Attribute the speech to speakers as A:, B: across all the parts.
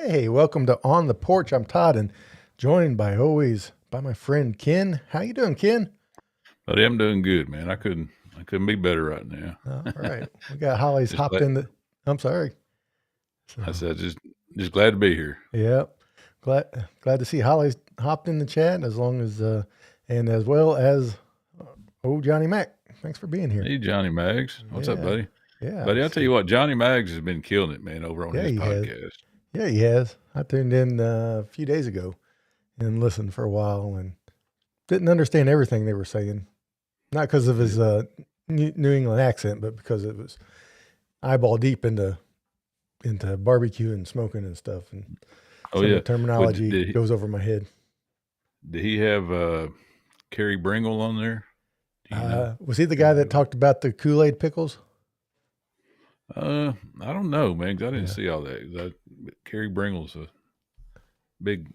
A: Hey, welcome to On the Porch. I'm Todd and joined by always by my friend Ken. How you doing, Ken?
B: Buddy, I'm doing good, man. I couldn't be better right now.
A: All right. We got Holly's
B: Just
A: hopped
B: glad
A: in the I'm sorry.
B: I
A: So
B: said just glad to be here.
A: yeah. Glad to see Holly's hopped in the chat as long as and as well as old Johnny Mac. Thanks for being here.
B: Hey, Johnny Mags. What's up,
A: Yeah.
B: buddy?
A: Yeah.
B: Buddy, I'll tell
A: So
B: you what, Johnny Mags has been killing it, man, over on
A: yeah,
B: his
A: he has.
B: podcast.
A: Yeah, he has. I tuned in a few days ago and listened for a while and didn't understand everything they were saying. Not because of his New England accent, but because it was eyeball deep into barbecue and smoking and stuff, and
B: Oh
A: some of
B: yeah.
A: the
B: Well,
A: terminology goes over my head.
B: did he have Carrie Bringle on there? Do you know?
A: Was he the guy that talked about the Kool-Aid pickles?
B: I don't know, man, 'cause I didn't
A: Yeah.
B: see all that. Carrie Bringle's a big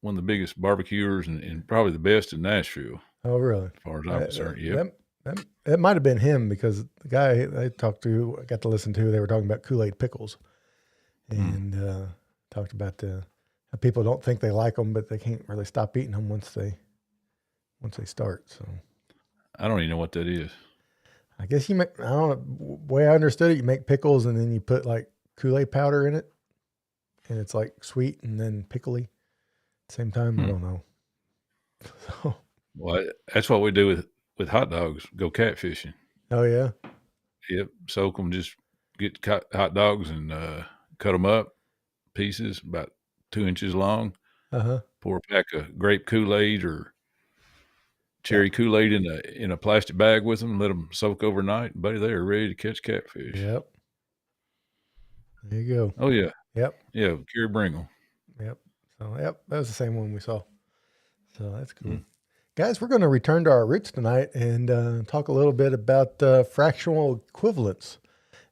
B: one of the biggest barbecuers and probably the best in Nashville,
A: Oh, really?
B: as far as I'm concerned. Yep.
A: That might have been him because the guy I talked to, I got to listen to, they were talking about Kool-Aid pickles and talked about how people don't think they like them, but they can't really stop eating them once they start. So
B: I don't even know what that is.
A: I guess you make, I don't know, the way I understood it, you make pickles and then you put like Kool-Aid powder in it and it's like sweet and then pickly at the same time. I don't know. So,
B: Well, that's what we do with hot dogs. Go catfishing.
A: oh yeah.
B: Yep, soak them. Just get hot dogs and cut them up pieces about 2 inches long.
A: Uh-huh.
B: Pour a pack of grape Kool-Aid or
A: Yeah.
B: cherry Kool-Aid in a plastic bag with them. Let them soak overnight, buddy. They are ready to catch catfish.
A: Yep. There you go.
B: Oh yeah,
A: Yep.
B: yeah. Carrie Bringle.
A: Yep. So, yep. That was the same one we saw. So that's cool. Guys, we're going to return to our roots tonight and talk a little bit about fractional equivalents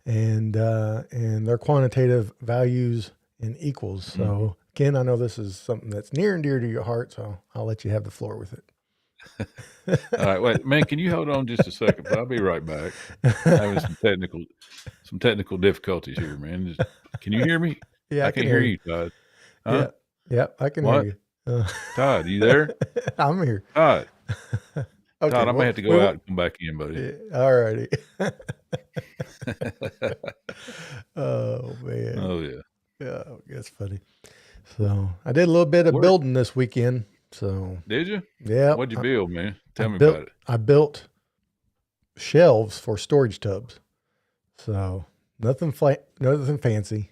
A: and their quantitative values and equals. So, Ken, I know this is something that's near and dear to your heart, so I'll let you have the floor with it.
B: All right, wait, man. Can you hold on just a second? I'll be right back. Having some technical difficulties here, man. Can you hear me?
A: Yeah,
B: I can't hear you, Todd. Huh?
A: Yeah, yeah, I can
B: What?
A: hear you.
B: Todd, you there?
A: I'm here.
B: Todd.
A: Okay,
B: Todd, I may have to go out and come back in, buddy.
A: All righty. Oh man.
B: Oh yeah.
A: Yeah, that's funny. So I did a little bit of building this weekend. So
B: Did you?
A: yeah,
B: What'd you build, man? Tell me
A: built,
B: about it.
A: I built shelves for storage tubs. So nothing fancy.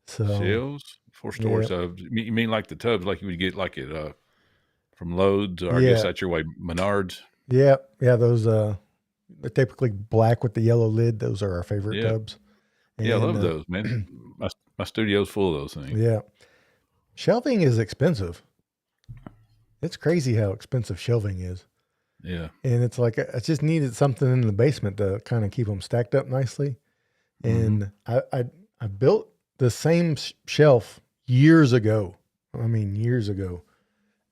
A: So
B: Shelves for storage tubs. You mean like the tubs like you would get like it from Lowe's, or I guess that's your way, Menards?
A: yeah, those they're typically black with the yellow lid. Those are our favorite tubs. And,
B: yeah, I love those, man. My studio's full of those things.
A: Yeah. Shelving is expensive. It's crazy how expensive shelving is.
B: Yeah.
A: And it's like, I just needed something in the basement to kind of keep them stacked up nicely. And I built the same shelf years ago. I mean, years ago.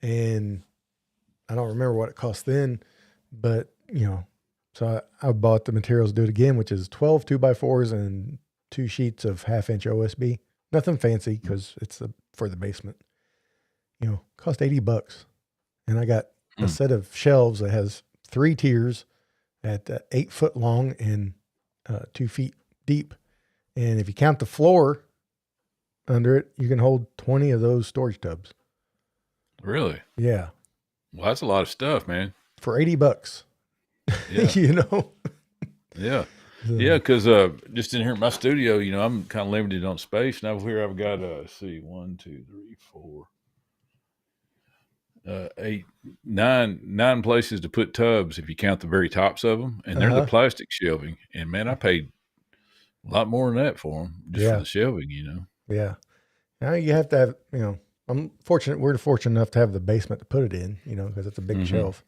A: And I don't remember what it cost then, but so I bought the materials to do it again, which is 12 2x4s and 2 sheets of 1/2 inch OSB. Nothing fancy because it's for the basement. Cost $80. And I got a set of shelves that has 3 tiers at 8 foot long and 2 feet deep. And if you count the floor under it, you can hold 20 of those storage tubs.
B: Really?
A: Yeah.
B: Well, that's a lot of stuff, man.
A: For $80.
B: Yeah. Yeah.
A: So,
B: Yeah, because just in here in my studio, I'm kind of limited on space. Now here I've got, 1, 2, 3, 4, 8, 9 places to put tubs if you count the very tops of them, and they're the plastic shelving. And man, I paid a lot more than that for them just for the shelving.
A: Yeah. Now you have to have, we're fortunate enough to have the basement to put it in, because it's a big shelf.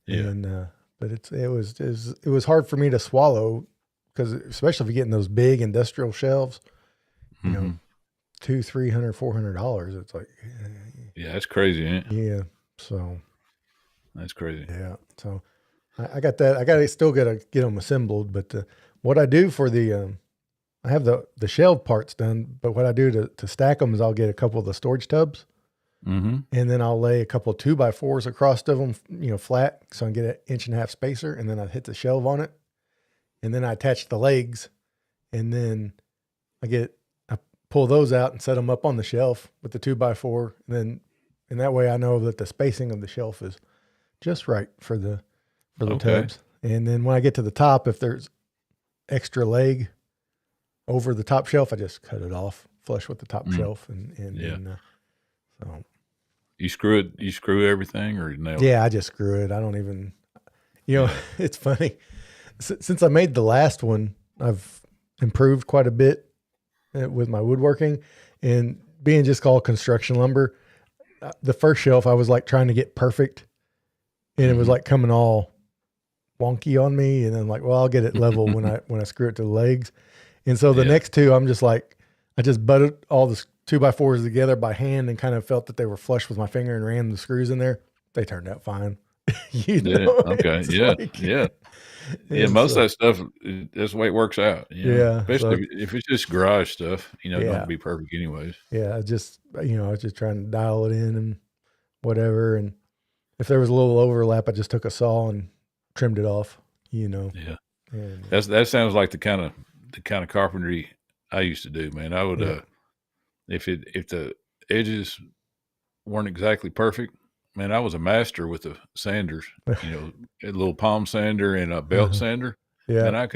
B: Yeah.
A: And but it was hard for me to swallow because especially if you get in those big industrial shelves, $200, $300, $400. It's like,
B: yeah, that's crazy, ain't it?
A: Yeah. So
B: that's crazy.
A: Yeah. So I got that. Still got to get them assembled. But what I do for the, I have the shelf parts done, but what I do to stack them is I'll get a couple of the storage tubs,
B: Mm-hmm.
A: and then I'll lay a couple of 2x4s across of them, flat, so I can get an 1.5 inch spacer, and then I hit the shelf on it, and then I attach the legs, and then I pull those out and set them up on the shelf with the 2x4, and that way I know that the spacing of the shelf is just right for the tubs. And then when I get to the top, if there's extra leg over the top shelf, I just cut it off flush with the top shelf, so
B: you screw everything or nail it?
A: Yeah, I just screw it. I don't even, It's funny. Since I made the last one, I've improved quite a bit with my woodworking, and being just called construction lumber. The first shelf, I was like trying to get perfect, and it was like coming all wonky on me. And then like, well, I'll get it level when I screw it to the legs. And so the next two, I'm just like, I just butted all the 2x4s together by hand and kind of felt that they were flush with my finger and ran the screws in there. They turned out fine.
B: Okay. Yeah. Most of that stuff, that's the way it works out.
A: Yeah.
B: Especially if it's just garage stuff, don't be perfect anyways.
A: Yeah. I was just trying to dial it in and whatever. And if there was a little overlap, I just took a saw and trimmed it off,
B: Yeah.
A: And
B: that sounds like the kind of carpentry I used to do, man. I would, if the edges weren't exactly perfect, man, I was a master with the sanders, a little palm sander and a belt sander.
A: Yeah.
B: And I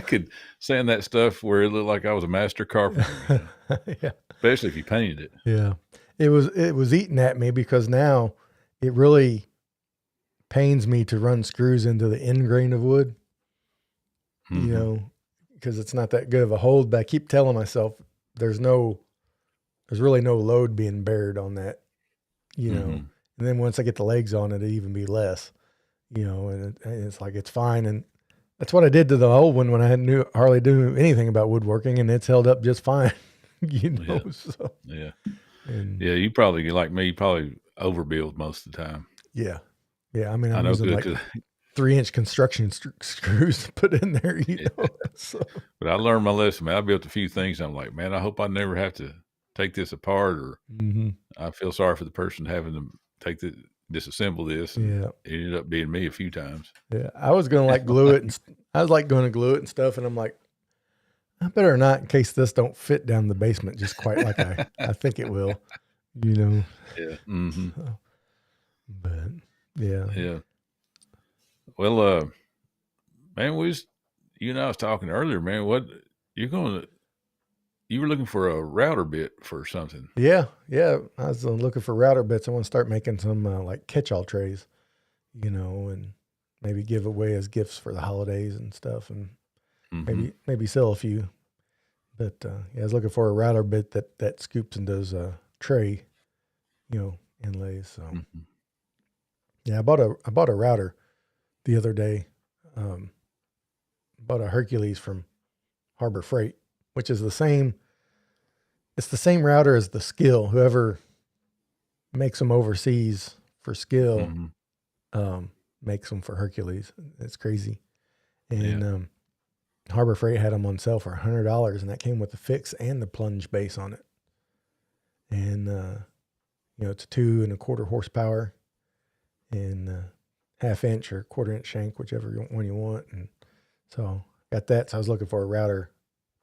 B: could sand that stuff where it looked like I was a master carpenter,
A: Yeah.
B: Especially if you painted it.
A: Yeah. It was eating at me because now it really pains me to run screws into the end grain of wood, because it's not that good of a hold, but I keep telling myself there's really no load being bared on that, and then once I get the legs on it, it'd even be less, and it's like, it's fine. And that's what I did to the old one when I hardly knew anything about woodworking, and it's held up just fine, so.
B: Yeah. You probably, like me, overbuild most of the time.
A: Yeah. Yeah. I mean, I'm using like 3-inch construction screws to put in there, So.
B: But I learned my lesson, man. I built a few things. I'm like, man, I hope I never have to take this apart, or I feel sorry for the person having to disassemble this. And it ended up being me a few times.
A: Yeah. I was going to like glue it, and I was like going to glue it and stuff. And I'm like, I better not, in case this don't fit down the basement just quite like I think it will,
B: Yeah.
A: So, but yeah.
B: Yeah. Well, man, you and I was talking earlier, man. What you were looking for a router bit for something?
A: Yeah. I was looking for router bits. I want to start making some like catch-all trays, and maybe give away as gifts for the holidays and stuff, and maybe sell a few. But I was looking for a router bit that scoops and does tray, inlays. So I bought a router the other day. Bought a Hercules from Harbor Freight, which is the same router as the Skill. Whoever makes them overseas for Skill makes them for Hercules. It's crazy. And Harbor Freight had them on sale for $100, and that came with the fix and the plunge base on it. And it's a 2 1/4 horsepower and 1/2 inch or 1/4 inch shank, whichever one you want. And so got that. So I was looking for a router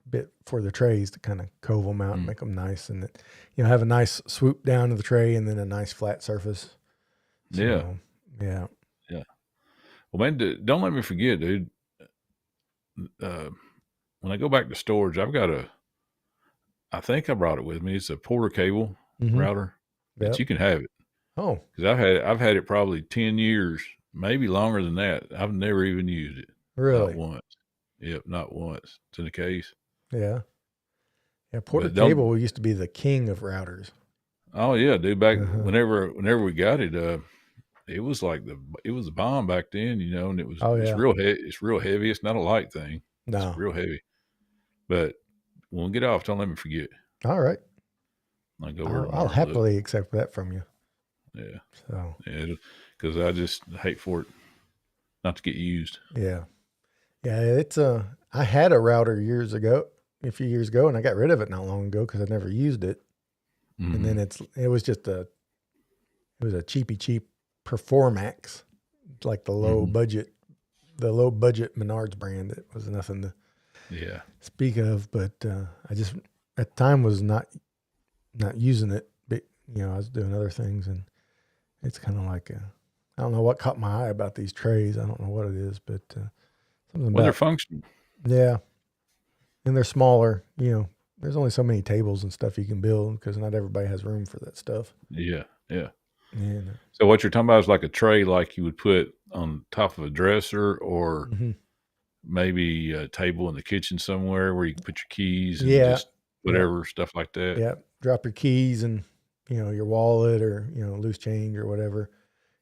A: bit for the trays to kind of cove them out and make them nice, and have a nice swoop down to the tray and then a nice flat surface. So, yeah.
B: Well, man, don't let me forget, dude. When I go back to storage, I think I brought it with me. It's a Porter cable router, but you can have it.
A: Oh,
B: because I've had it probably 10 years, maybe longer than that. I've never even used it.
A: Really?
B: Not once. Yep, not once. It's in the case.
A: Yeah. Porter cable used to be the king of routers.
B: Oh yeah, dude. Back whenever we got it, it was the bomb back then, and it was. It's real heavy. It's real heavy. It's not a light thing.
A: No,
B: it's real heavy. But when we get off, don't let me forget.
A: All right.
B: I'll
A: happily accept that from you.
B: Yeah.
A: So.
B: Yeah, because I just hate for it not to get used.
A: Yeah. Yeah, I had a router a few years ago, and I got rid of it not long ago because I never used it. And then
B: Mm-hmm.
A: it was just it was a cheap Performax, like
B: Mm-hmm.
A: the low budget Menards brand. It was nothing to
B: Yeah.
A: speak of, but I just at the time was not using it. But I was doing other things, and it's kind of like I don't know what caught my eye about these trays. I don't know what it is, but something
B: Well, they're
A: about
B: functional.
A: yeah, and they're smaller. There's only so many tables and stuff you can build because not everybody has room for that stuff.
B: Yeah. Yeah.
A: And
B: So what you're talking about is like a tray, like you would put on top of a dresser, or
A: mhm.
B: maybe a table in the kitchen somewhere where you can put your keys and
A: Yeah,
B: just
A: yeah,
B: whatever stuff like that.
A: yeah. Drop your keys and your wallet or loose change or whatever.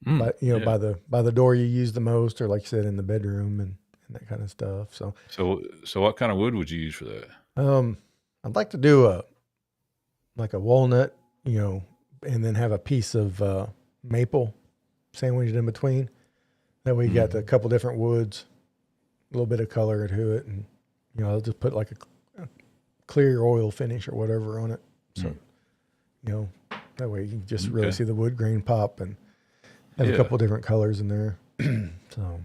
B: Mm,
A: But
B: yeah.
A: by the door you use the most, or like you said, in the bedroom and that kind of stuff. So
B: So what kind of wood would you use for that?
A: um, I'd like to do a walnut, and then have a piece of maple sandwiched in between. That way you got a
B: Mm,
A: couple different woods, a little bit of color to it, and I'll just put like a clear oil finish or whatever on it. So
B: mm,
A: you know that way you can just really
B: okay.
A: see the wood grain pop and have a
B: Yeah.
A: couple different colors in there. So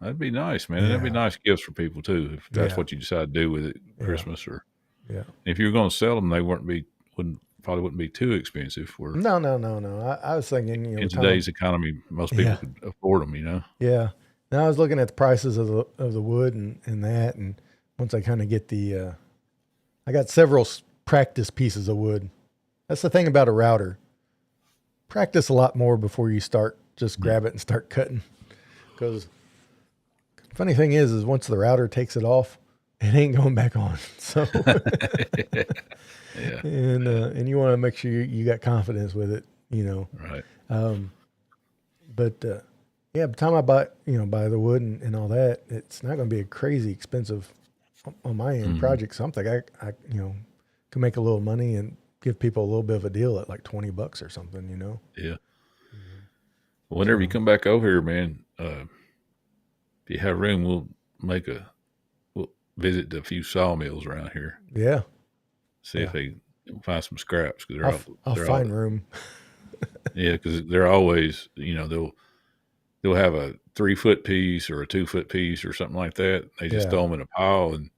B: That'd be nice, man. And that'd be
A: yeah,
B: nice gifts for people too, if that's
A: yeah,
B: what you decide to do with it,
A: yeah,
B: Christmas. Or
A: yeah.
B: if you were going to sell them, they wouldn't be too expensive. Where
A: No, no, no, no. I was thinking,
B: in
A: the time
B: today's economy, most people
A: yeah,
B: could afford them. You know.
A: yeah. Now I was looking at the prices of the wood and that, and once I kind of get I got several practice pieces of wood. That's the thing about a router. Practice a lot more before you start. Just
B: Mm.
A: grab it and start cutting. Because funny thing is once the router takes it off, it ain't going back on. So,
B: Yeah.
A: and you want to make sure you got confidence with it. You know,
B: Right.
A: um, but yeah, by the time I buy the wood and all that, it's not going to be a crazy expensive on my end
B: Hmm.
A: project. Something I can make a little money and give people a little bit of a deal at like $20 or something.
B: Yeah.
A: Mhm.
B: Whenever you
A: So
B: come back over here, man, if you have room, make a we'll visit a few sawmills around here.
A: yeah,
B: See if
A: yeah,
B: they can find some scraps because
A: I'll
B: they're all
A: find room.
B: yeah, because they're always, they'll have a 3 foot piece or a 2 foot piece or something like that. They just
A: Yeah,
B: throw them in a pile, and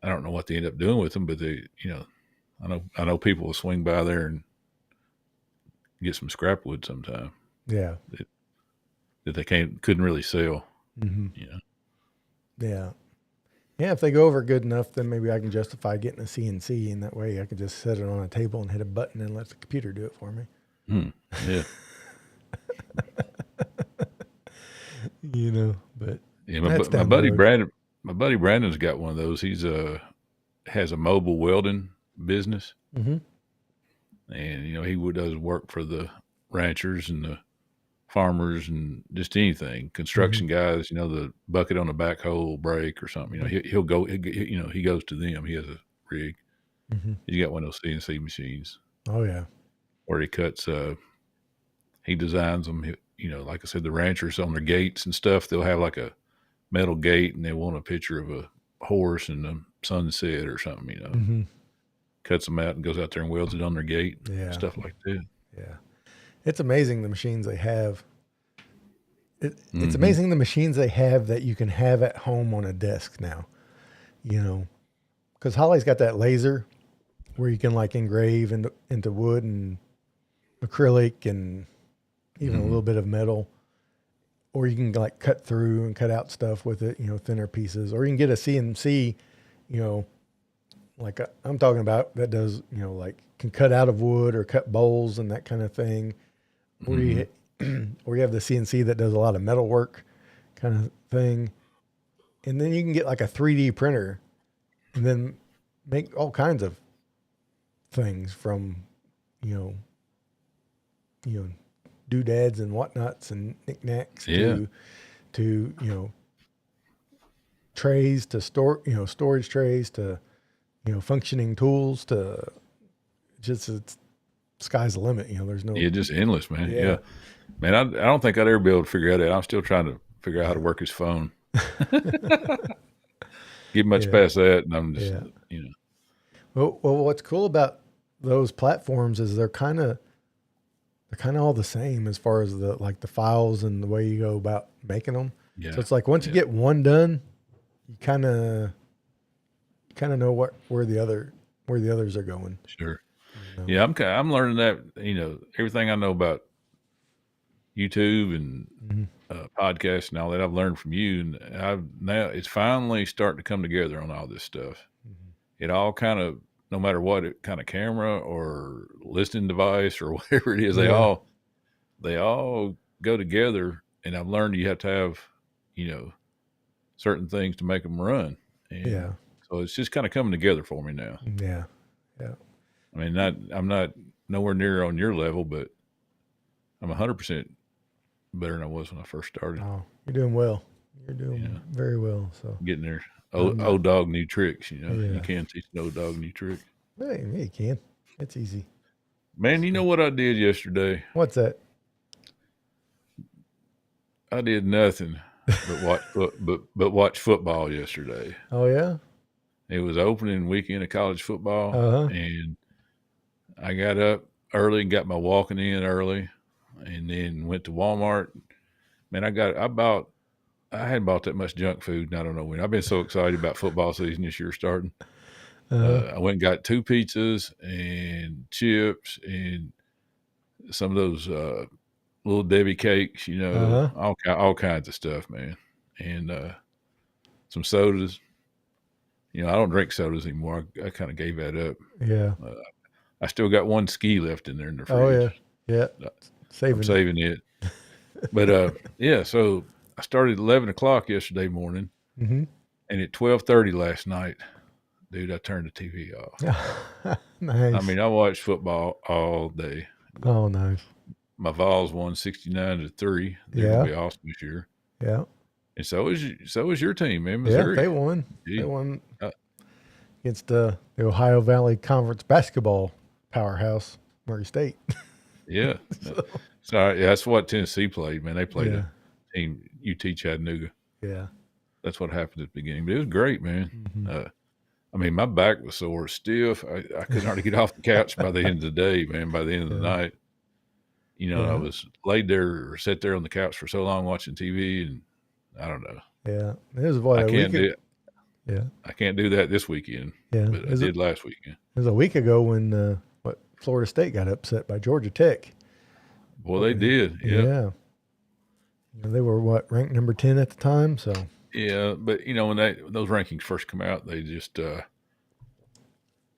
B: I don't know what they end up doing with them, but I know people will swing by there and get some scrap wood sometime
A: yeah,
B: that, that they couldn't really sell.
A: hmm
B: You know,
A: yeah, yeah. If they go over good enough, then maybe I can justify getting a CNC, and that way I can just set it on a table and hit a button and let the computer do it for me.
B: hmm. Yeah,
A: But
B: yeah.
A: that's
B: My
A: down the
B: buddy
A: road.
B: Brandon, my buddy Brandon's got one of those. He's has a mobile welding business,
A: Hmm.
B: and does work for the ranchers and the farmers and just anything,
A: Hmm.
B: construction guys. The bucket on the backhoe will break or something.
A: Hmm.
B: He'll go. He goes to them. He has a rig.
A: Hmm.
B: He's got one of those CNC machines
A: Oh yeah.
B: where he cuts. He designs them. Like I said, the ranchers on their gates and stuff, they'll have like a metal gate, and they want a picture of a horse and a sunset or something.
A: Hmm.
B: Cuts them out and goes out there and welds it on their gate,
A: Yeah.
B: stuff like that.
A: Yeah. It's amazing the machines they have. It's
B: Hmm.
A: amazing the machines they have that you can have at home on a desk now. You know, because Holly's got that laser where you can like engrave into wood and acrylic and even a
B: Hmm.
A: little bit of metal, or you can like cut through and cut out stuff with it, thinner pieces, or you can get a CNC, you know, like I'm talking about that does, like can cut out of wood or cut bowls and that kind of thing, or
B: Hmm.
A: or you have the CNC that does a lot of metal work kind of thing. And then you can get like a 3D printer and then make all kinds of things from, you know, you know, doodads and whatnots and knickknacks
B: Yeah.
A: to trays to store storage trays to functioning tools to just it's sky's the limit. There's no
B: Yeah, just endless, man.
A: yeah
B: Yeah, man. I don't think I'd ever be able to figure out that. I'm still trying to figure out how to work his phone. Get much
A: Yeah.
B: past that, and I'm just,
A: Yeah.
B: you know,
A: Well, what's cool about those platforms is they're kind of all the same as far as the files and the way you go about making them. So
B: yeah,
A: it's like once you
B: yeah,
A: get one done, you kind of know where the others are going.
B: sure.
A: You know.
B: Yeah, I'm learning that, everything I know about YouTube and
A: Mhm.
B: podcasts and all that I've learned from you, and I've now it's finally starting to come together on all this stuff.
A: Mhm.
B: It all kind of, no matter what kind of camera or listening device or whatever it is,
A: Yeah.
B: they all go together. And I've learned you have to have, you know, certain things to make them run, and
A: Yeah.
B: so it's just kind of coming together for me now.
A: Yeah. Yeah.
B: I mean, I'm not nowhere near on your level, but I'm 100% better than I was when I first started.
A: Oh, you're doing well. You're
B: You
A: doing
B: know,
A: very well. So
B: getting there.
A: I'm not.
B: Old dog, new tricks. You
A: Yeah.
B: can teach an old dog new trick.
A: Hey, yeah, you can. It's easy.
B: Man, you know
A: So
B: what I did yesterday?
A: what's that?
B: I did nothing but watch football yesterday.
A: Oh yeah.
B: It was opening weekend of college football,
A: Uh huh.
B: and I got up early and got my walking in early, and then went to Walmart. Man, I hadn't bought that much junk food, and I don't know when. I've been so excited about football season this year starting.
A: Uh huh.
B: I went and got 2 pizzas and chips and some of those little Debbie cakes,
A: Uh huh.
B: all kinds of stuff, man, and some sodas. I don't drink sodas anymore. I kind of gave that up.
A: Yeah.
B: Uh, I still got one ski left in there in the
A: Oh yeah.
B: fridge.
A: Yeah.
B: Uh, I'm
A: Saving it.
B: saving it. But yeah, so I started at 11 o'clock yesterday morning,
A: Mm-hmm.
B: and at 12:30 last night, dude, I turned the TV off. I
A: Nice.
B: mean, I watched football all day.
A: Oh, nice.
B: My Vols won 69-3. They're gonna
A: Yeah.
B: be awesome this year,
A: Yeah.
B: and so is your team, man,
A: Yeah.
B: Missouri.
A: They won. They
B: Gee,
A: won
B: uh,
A: against the Ohio Valley Conference basketball powerhouse, Murray State.
B: yeah.
A: So,
B: So yeah, that's what Tennessee played. Man, they played
A: yeah.
B: a team UT Chattanooga.
A: Yeah.
B: That's what happened at the beginning. But it was great, man.
A: Mm-hmm.
B: I mean, my back was sore, stiff. I couldn't hardly get off the couch by the end of the day, man. By the end of the
A: Yeah.
B: night, I
A: Yeah.
B: was laid there or sat there on the couch for so long watching TV, and I don't know.
A: Yeah. It was what
B: I
A: a week.
B: can't do
A: Yeah.
B: I can't do that this weekend,
A: Yeah.
B: but I did last weekend.
A: It was a week ago when Florida State got upset by Georgia Tech.
B: Well, they did, yeah,
A: Yeah. They were ranked number 10 at the time. So
B: yeah. But when those rankings first come out, they just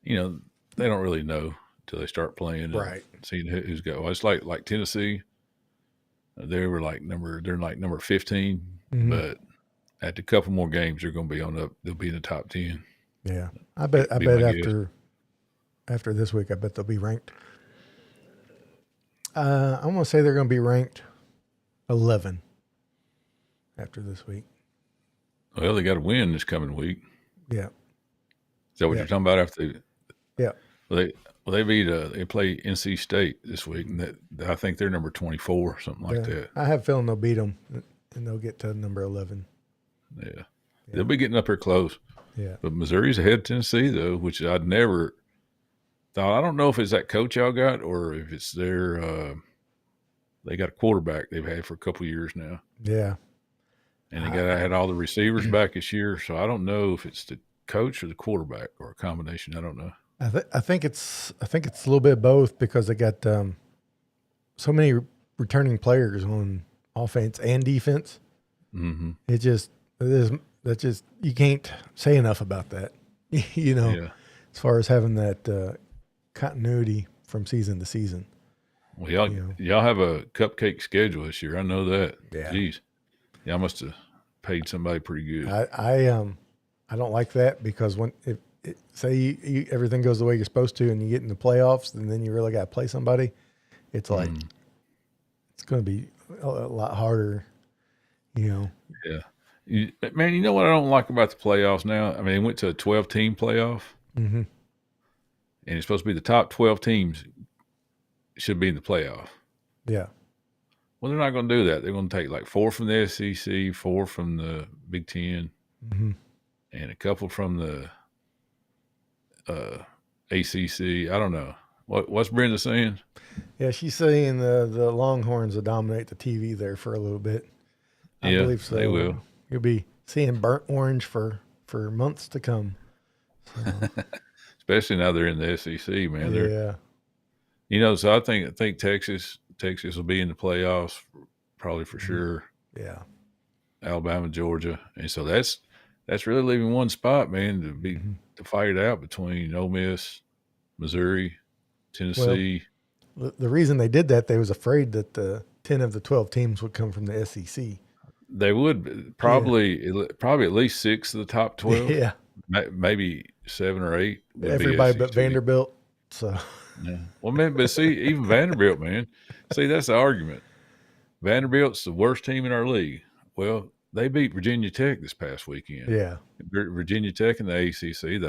B: they don't really know until they start playing and
A: right.
B: seeing who's got. Well, it's like Tennessee. They're like number 15,
A: Mm-hmm.
B: but at a couple more games, they're going to be on up. They'll be in the top 10.
A: Yeah. I bet
B: Be my guess.
A: after this week, I bet they'll be ranked. I'm going to say they're going to be ranked 11 after this week.
B: Well, they got to win this coming week.
A: Yeah.
B: Is that what
A: Yeah.
B: you're talking about? After
A: Yeah.
B: they beat they play NC State this week, and I think they're number 24, something like that.
A: I have a feeling they'll beat them, and they'll get to number 11.
B: Yeah, they'll be getting up here close.
A: Yeah.
B: But Missouri's ahead of Tennessee though, which I'd never thought. I don't know if it's that coach y'all got or if it's their they got a quarterback they've had for a couple of years now.
A: Yeah.
B: And they had all the receivers back this year, so I don't know if it's the coach or the quarterback or a combination. I don't know.
A: I think it's a little bit of both because they got so many returning players on offense and defense.
B: Mm-hmm.
A: That's just you can't say enough about that.
B: Yeah.
A: As far as having that continuity from season to season.
B: Well, y'all have a cupcake schedule this year. I know that.
A: Yeah.
B: Jeez. Y'all must have paid somebody pretty good.
A: I don't like that because say everything goes the way you're supposed to and you get in the playoffs and then you really got to play somebody, it's like it's going to be a lot harder,
B: Yeah. Man, you know what I don't like about the playoffs now? I mean, they went to a 12-team playoff,
A: Mm-hmm.
B: and it's supposed to be the top 12 teams should be in the playoff.
A: Yeah.
B: Well, they're not going to do that. They're going to take like 4 from the SEC, 4 from the Big Ten, and a couple from the ACC. I don't know. What's Brenda saying?
A: Yeah, she's saying the Longhorns will dominate the TV there for a little bit. I
B: Yeah,
A: believe so.
B: they will.
A: You'll be seeing burnt orange for months to come. So,
B: especially now they're in the SEC, man.
A: yeah.
B: So I think Texas will be in the playoffs probably for sure.
A: Yeah.
B: Alabama, Georgia, and so that's really leaving one spot, man, to fight it out between Ole Miss, Missouri, Tennessee.
A: Well, the reason they did that, they was afraid that the 10 of the 12 teams would come from the SEC.
B: They would probably at least 6 of the top 12.
A: Yeah.
B: Maybe 7 or 8.
A: Everybody but Vanderbilt. So
B: yeah. Well, man, but see, even Vanderbilt, man. See, that's the argument. Vanderbilt's the worst team in our league. Well, they beat Virginia Tech this past weekend.
A: Yeah.
B: Virginia Tech and the ACC.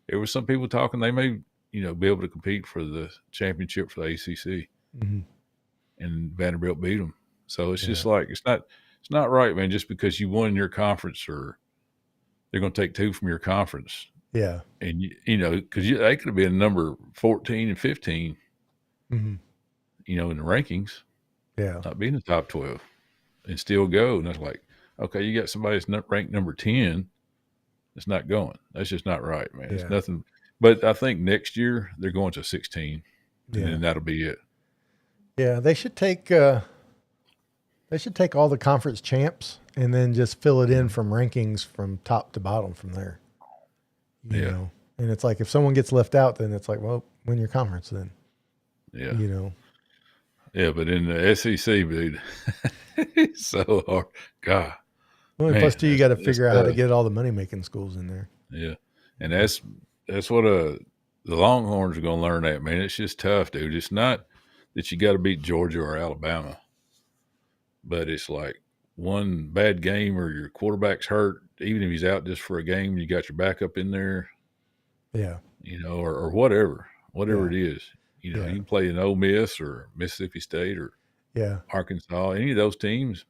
B: There were some people talking they may, be able to compete for the championship for the ACC, and Vanderbilt beat them. So it's just like it's not right, man. Just because you won your conference, or they're going to take 2 from your conference.
A: Yeah.
B: And because they could have been number 14 and 15, in the rankings.
A: Yeah.
B: Not being the top 12 and still go. And it's like, okay, you got somebody that's not ranked number 10. It's not going. That's just not right, man. It's nothing. But I think next year they're going to 16, and then that'll be it.
A: Yeah, they should take all the conference champs and then just fill it in from rankings from top to bottom from there. You know? And it's like if someone gets left out, then it's like, well, win your conference then.
B: Yeah. Yeah, but in the SEC, dude, it's so hard. God.
A: Well, plus too, you got to figure out how to get all the money making schools in there.
B: Yeah, and that's what the Longhorns are going to learn that, man. It's just tough, dude. It's not that you got to beat Georgia or Alabama, but it's like one bad game or your quarterback's hurt, even if he's out just for a game, you got your backup in there.
A: Yeah,
B: or whatever it is. You can play in Ole Miss or Mississippi State or Arkansas, any of those teams.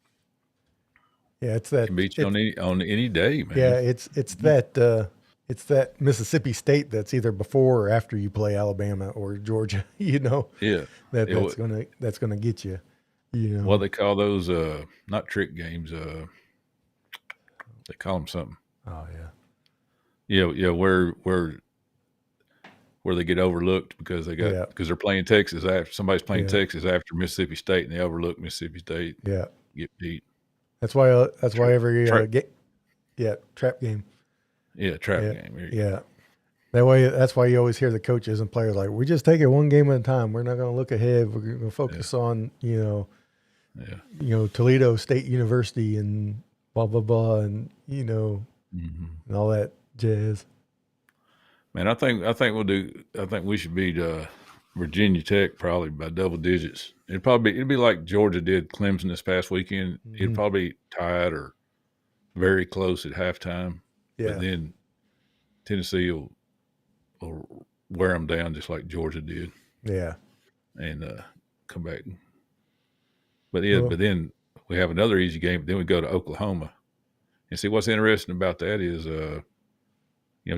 A: Yeah, it's that
B: can beat you on any day, man.
A: Yeah, it's that Mississippi State that's either before or after you play Alabama or Georgia.
B: Yeah,
A: that's gonna get you.
B: Well, they call those not trick games. They call them something.
A: Oh yeah.
B: Yeah, where they get overlooked because they're playing Texas after somebody's playing Texas after Mississippi State, and they overlook Mississipy State.
A: Yeah,
B: get beat.
A: That's why every trap game.
B: Yeah, trap game.
A: Yeah. That's why you always hear the coaches and players like, we just take it one game at a time. We're not going to look ahead. We're going to focus on, Toledo State University and blah, blah, blah. And, and all that jazz.
B: Man, I think we should beat Virginia Tech probably by double digits. It'd be like Georgia did Clemson this past weekend. It'd probably be tied or very close at halftime.
A: Yeah.
B: But then Tennessee will wear them down just like Georgia did.
A: Yeah.
B: And come back. But then we have another easy game. Then we go to Oklahoma. And see, what's interesting about that is,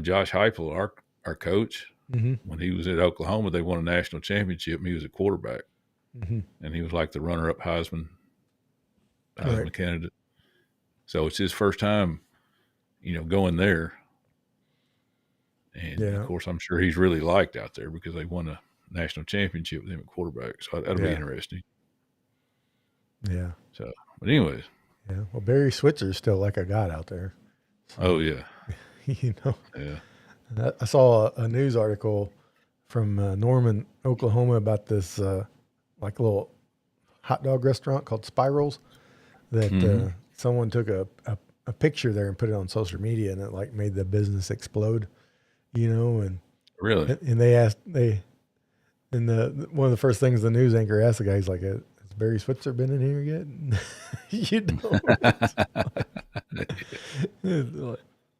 B: Josh Heupel, our coach, when he was at Oklahoma, they won a national championship, and he was a quarterback. And he was like the runner-up Heisman candidate. So it's his first time, going there. And, of course, I'm sure he's really liked out there because they won a national championship with him at quarterback. So that'll be interesting.
A: Yeah.
B: So, but anyways.
A: Yeah. Well, Barry Switzer's still like a god out there. So,
B: oh, yeah.
A: Yeah. I saw a news article from Norman, Oklahoma about this like little hot dog restaurant called Spirals that someone took a picture there and put it on social media, and it like made the business explode, and
B: really,
A: and one of the first things the news anchor asked the guy, he's like, has Barry Switzer been in here yet?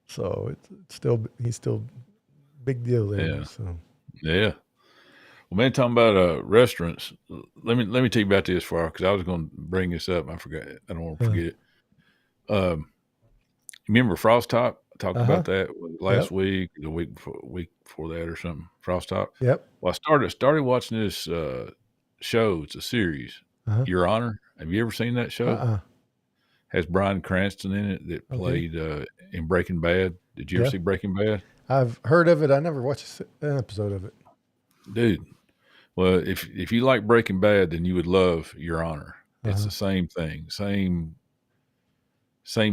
A: So he's still big deal there.
B: Yeah.
A: So.
B: Yeah. Well, man, talking about restaurants. Let me tell you about this for because I was going to bring this up. I forgot. I don't want to
A: Uh,
B: forget it. Um, remember Frost Top? I talked
A: uh-huh.
B: about that last
A: Yep.
B: week, the week before that, or something. Frost Top.
A: Yep.
B: Well, I started watching this show. It's a series.
A: Uh-huh.
B: Your Honor. Have you ever seen that show?
A: Uh-uh.
B: Has Bryan Cranston in it that
A: Okay.
B: played in Breaking Bad. Did you ever
A: Yeah.
B: see Breaking Bad?
A: I've heard of it. I never watched an episode of it.
B: Dude, well, if you like Breaking Bad, then you would love Your Honor. It's
A: Uh-huh.
B: the same thing, same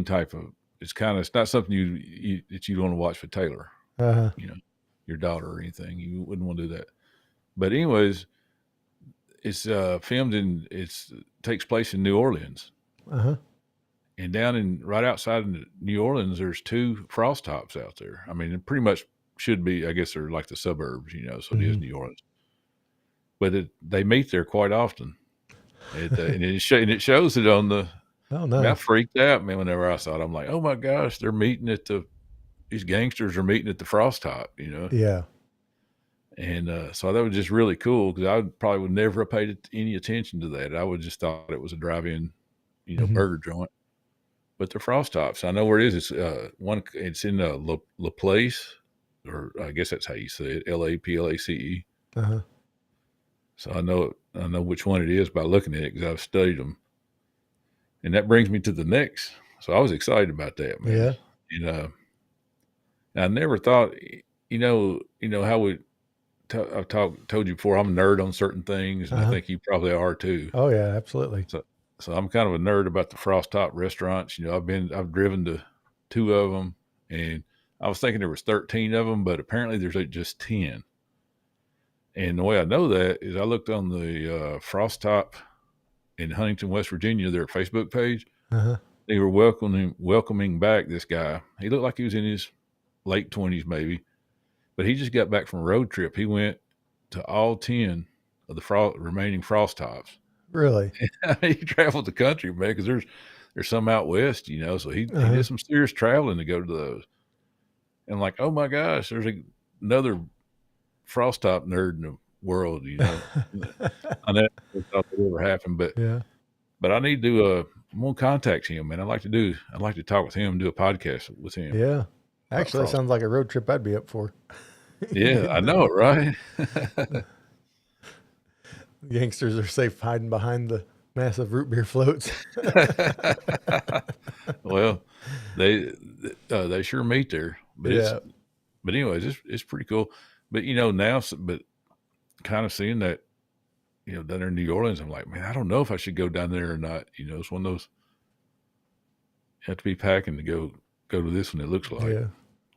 B: type of. It's not something that you want to watch for Taylor,
A: Uh-huh.
B: you know, your daughter or anything. You wouldn't want to do that. But anyways, it's filmed in it's takes place in New Orleans,
A: Uh-huh.
B: and down in right outside of New Orleans, there's two frost tops out there. I mean, it pretty much should be. I guess they're like the suburbs, so it is
A: Mm-hmm.
B: New Orleans. But they meet there quite often. And it shows it on the.
A: Oh,
B: I mean, I
A: nice.
B: freaked out, man. Whenever I saw it, I'm like, "Oh my gosh, they're meeting at the these gangsters are meeting at the Frost Top."
A: Yeah.
B: And so that was just really cool because probably would never have paid any attention to that. I would just thought it was a drive-in,
A: Mm-hmm.
B: burger joint. But the Frost Tops, I know where it is. It's one. It's in La Place, or I guess that's how you say it, Laplace.
A: Uh-huh.
B: So I know which one it is by looking at it because I've studied them. And that brings me to the next. So I was excited about that, man.
A: Yeah.
B: And I never thought, how I've told you before, I'm a nerd on certain things, and I
A: Uh-huh.
B: think you probably are too.
A: Oh, yeah, absolutely.
B: So I'm kind of a nerd about the Frost Top restaurants. I've driven to two of them, and I was thinking there was 13 of them, but apparently there's just 10. And the way I know that is I looked on the Frost Top in Huntington, West Virginia, their Facebook page.
A: Uh-huh.
B: They were welcoming back this guy. He looked like he was in his late 20s, maybe, but he just got back from a road trip. He went to all 10 of the remaining Frost Tops.
A: Really?
B: He traveled the country, man, because there's some out west, So he
A: Uh-huh.
B: did some serious traveling to go to those. And like, oh my gosh, there's another Frost Top nerd in the world. I never thought that ever happened,
A: Yeah.
B: but I need to. I'm gonna contact him, man. I'd like to talk with him, do a podcast with him
A: Yeah.
B: about
A: Actually, that
B: Frost.
A: sounds like a road trip I'd be up for.
B: Yeah, I know it, right?
A: Gangsters are safe hiding behind the massive root beer floats.
B: Well, they sure meet there,
A: Yeah.
B: but anyways, it's pretty cool. But but kind of seeing that down there in New Orleans, I'm like, man, I don't know if I should go down there or not. It's one of those you have to be packing to go to this one. It looks like,
A: Yeah.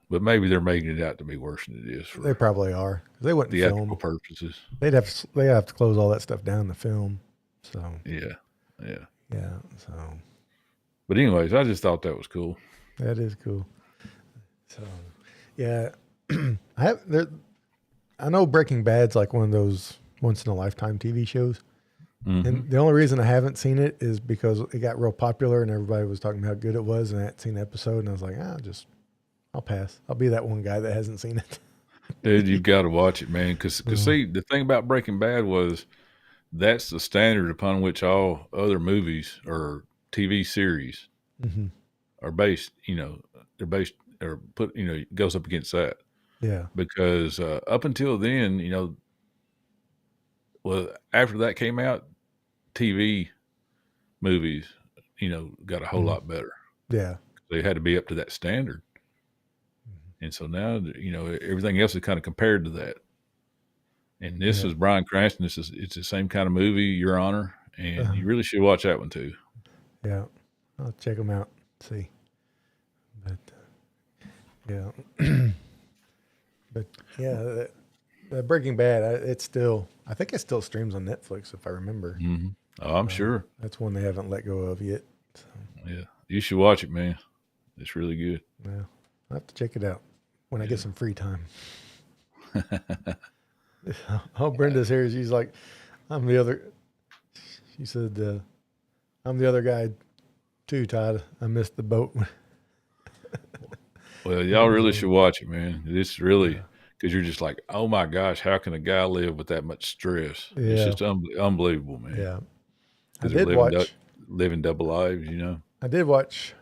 B: but maybe they're making it out to be worse than it is
A: They
B: for
A: probably are. 'Cause they wouldn't
B: theatrical
A: film.
B: purposes.
A: They have to close all that stuff down to film. So
B: Yeah, yeah.
A: yeah. So
B: But anyways, I just thought that was cool.
A: that is cool. So yeah, I have there. I know Breaking Bad's like one of those once in a lifetime TV shows.
B: Mm-hmm.
A: And the only reason I haven't seen it is because it got real popular and everybody was talking about how good it was, and I hadn't seen the episode, and I was like, I'll pass. I'll be that one guy that hasn't seen it.
B: Dude, you've got to watch it, man. Because
A: Uh,
B: see, the thing about Breaking Bad was that's the standard upon which all other movies or TV series
A: mhm.
B: are based. They're based or put. Goes up against that
A: Yeah.
B: because up until then, well, after that came out, TV movies, got a whole
A: Mhm.
B: lot better.
A: Yeah.
B: They had to be up to that standard,
A: Mhm.
B: and so now everything else is kind of compared to that. And this
A: Yeah.
B: is Bryan Cranston. It's the same kind of movie, Your Honor, and
A: Uh,
B: you really should watch that one too.
A: yeah. I'll check them out. See. But yeah. But yeah, the Breaking Bad, I think it still streams on Netflix if I remember.
B: Mm-hmm. Oh, I'm
A: So
B: sure.
A: that's one they haven't let go of yet. So
B: Yeah, you should watch it, man. It's really good.
A: yeah, I'll have to check it out when I get some free time.
B: Yeah.
A: Oh, Brenda's here. She's like, I'm the other. She said, I'm the other guy too, Todd. I missed the boat.
B: Well, y'all really should watch it, man. It's really
A: Yeah.
B: because you're just like, oh my gosh, how can a guy live with that much stress? It's
A: Yeah.
B: just unbelievable, man.
A: Yeah. I
B: Because they're
A: did watch.
B: living double lives, you know.
A: I did watch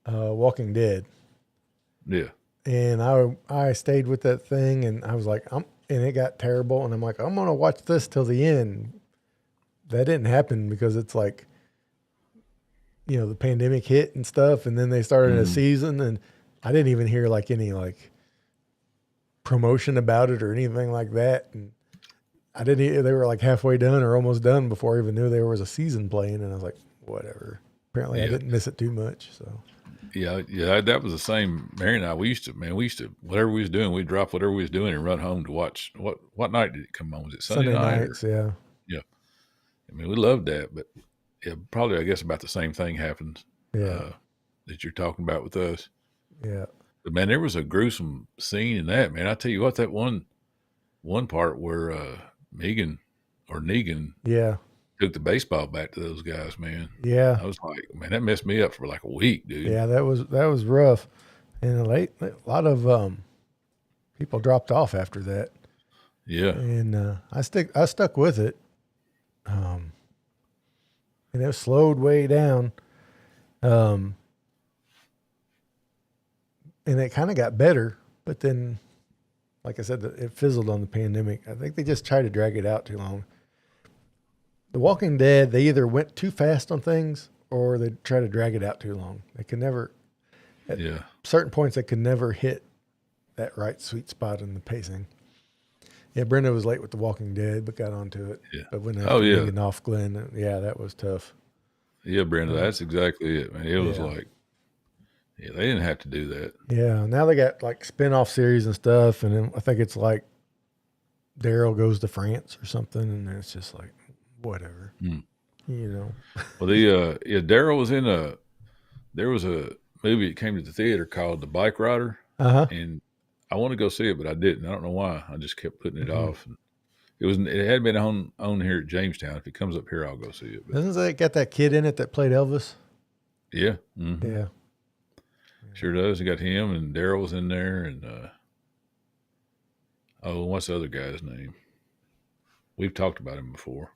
A: Walking Dead,
B: Yeah,
A: and I stayed with that thing, and I was like, and it got terrible, and I'm like, I'm gonna watch this till the end. That didn't happen because it's like, the pandemic hit and stuff, and then they started a season, and I didn't even hear like any like promotion about it or anything like that, and I didn't. They were like halfway done or almost done before I even knew there was a season playing, and I was like, whatever. Apparently, I
B: yeah,
A: didn't miss it too much. So
B: yeah. That was the same. Mary and I, we used to whatever we was doing, we'd drop whatever we was doing and run home to watch. What night did it come on? Was it Sunday
A: Sunday
B: night or?
A: nights, yeah,
B: Yeah, I mean, we loved that, but yeah, probably I guess about the same thing happened
A: yeah,
B: that you're talking about with us.
A: yeah,
B: But man, there was a gruesome scene in that, man. I tell you what, that one part where Negan
A: yeah,
B: took the baseball bat to those guys, man.
A: yeah,
B: I was like, man, that messed me up for like a week, dude.
A: yeah. That was rough, and a lot of people dropped off after that,
B: Yeah,
A: and I stuck with it, um, and it slowed way down, um, and it kind of got better, but then, like I said, it fizzled on the pandemic. I think they just tried to drag it out too long. The Walking Dead, they either went too fast on things or they try to drag it out too long. They can never, at
B: yeah,
A: certain points, they could never hit that right sweet spot in the pacing. Yeah, Brenda was late with The Walking Dead, but got onto it.
B: yeah.
A: But when
B: Oh
A: after
B: yeah,
A: being off Glenn, yeah, that was tough.
B: yeah, Brenda. That's exactly it, man. It was
A: Yeah.
B: like, yeah, they didn't have to do that.
A: Yeah, now they got like spin-off series and stuff, and then I think it's like Daryl goes to France or something, and it's just like, whatever.
B: Mm.
A: You
B: Well, Daryl was there was a movie that came to the theater called The Bike Rider,
A: Uh-huh.
B: and I want to go see it, but I didn't. I don't know why. I just kept putting it
A: Mhm.
B: off. And it had been on here at Jamestown. If it comes up here, I'll go see it. But
A: Doesn't it got that kid in it that played Elvis?
B: yeah,
A: Yeah.
B: sure does. It got him and Daryl was in there, and what's the other guy's name? We've talked about him before.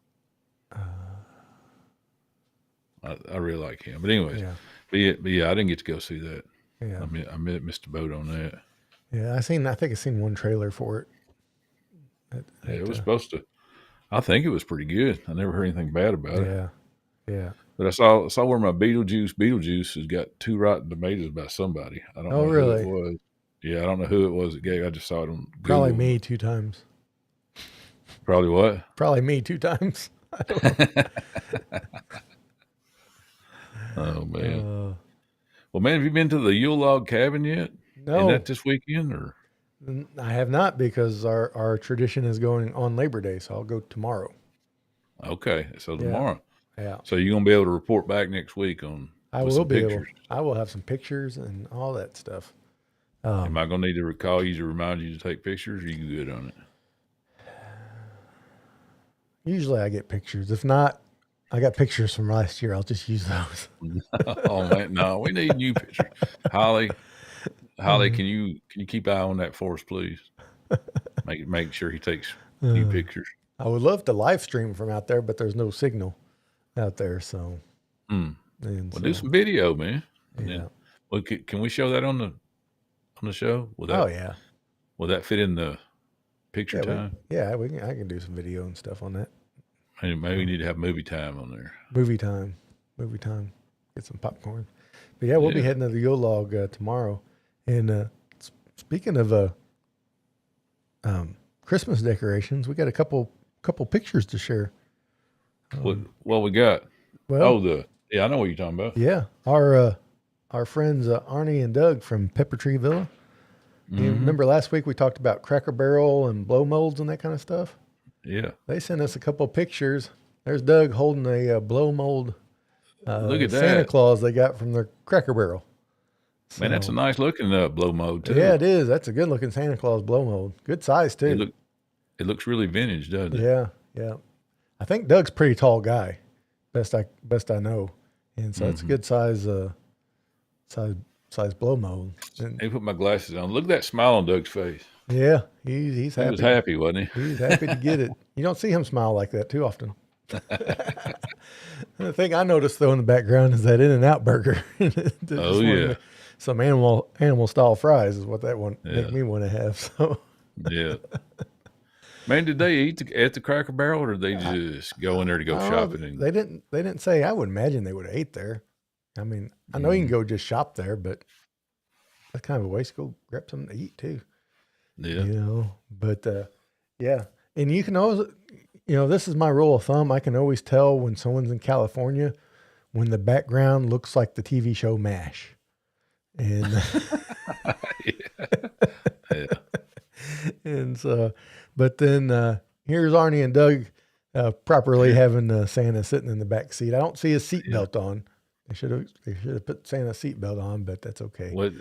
B: I really like him, but anyways,
A: Yeah.
B: but yeah, I didn't get to go see that.
A: Yeah.
B: I missed the boat on that.
A: Yeah. I think I seen one trailer for it.
B: Yeah, it was supposed to. I think it was pretty good. I never heard anything bad about it.
A: Yeah. Yeah.
B: But I saw where my Beetlejuice has got 2 rotten tomatoes by somebody. I don't
A: Oh,
B: know
A: really?
B: who it was. Yeah, I don't know who it was that gave. I just saw it on Google.
A: Probably me 2 times.
B: Probably what?
A: Probably me 2 times. I don't know.
B: Oh man. Well, man, have you been to the Yule Log Cabin yet?
A: No.
B: Isn't that this weekend or?
A: I have not, because our tradition is going on Labor Day, so I'll go tomorrow.
B: Okay, so tomorrow.
A: Yeah.
B: So you're gonna be able to report back next week on
A: I
B: with
A: will
B: some
A: be able.
B: pictures.
A: I will have some pictures and all that stuff.
B: Am I gonna need to call you to remind you to take pictures? Or you good on it?
A: Usually I get pictures. If not, I got pictures from last year. I'll just use those.
B: Oh man, no, we need new pictures. Holly, can you keep eye on that for us, please? Make sure he takes new pictures.
A: I would love to live stream from out there, but there's no signal out there. So,
B: Well,
A: and
B: do some video, man. And
A: yeah.
B: then, well, can we show that on the show?
A: Oh yeah.
B: Will that fit in the picture time?
A: I can do some video and stuff on that.
B: Maybe we need to have movie time on there.
A: Movie time. Get some popcorn. But yeah, we'll be heading to the Yule Log tomorrow. And speaking of Christmas decorations, we got a couple pictures to share.
B: What we got?
A: Well,
B: I know what you're talking about.
A: yeah, our friends Arnie and Doug from Pepper Tree Villa. You remember last week we talked about Cracker Barrel and blow molds and that kind of stuff?
B: Yeah.
A: They sent us a couple of pictures. There's Doug holding a blow mold
B: Look at
A: Santa
B: that.
A: Claus they got from their Cracker Barrel.
B: Man, that's a nice looking blow mold too.
A: Yeah, it is. That's a good looking Santa Claus blow mold. Good size too.
B: It looks really vintage, doesn't it?
A: Yeah, yeah. I think Doug's a pretty tall guy, best I know, and so it's a good size blow mold. And
B: Let me put my glasses on. Look at that smile on Doug's face.
A: Yeah, he's
B: He was
A: happy.
B: happy, wasn't he?
A: He's happy to get it. You don't see him smile like that too often. The thing I noticed though in the background is that In-N-Out burger.
B: Oh
A: Just wanted
B: yeah,
A: me some animal style fries is what that one make
B: yeah,
A: me want to have. So
B: yeah. Man, did they eat at the Cracker Barrel, or did they
A: I,
B: just go in there to go
A: oh,
B: shopping? And
A: they didn't say. I would imagine they would have ate there. I mean, I know you can
B: mm,
A: go just shop there, but that's kind of a waste. Go grab something to eat too.
B: yeah,
A: But yeah, and you can always, this is my rule of thumb. I can always tell when someone's in California when the background looks like the TV show MASH. And
B: yeah, yeah,
A: and so, but then here's Arnie and Doug properly having Santa sitting in the back seat. I don't see his
B: yeah.
A: seatbelt on. They should have put Santa's seatbelt on, but that's okay.
B: What?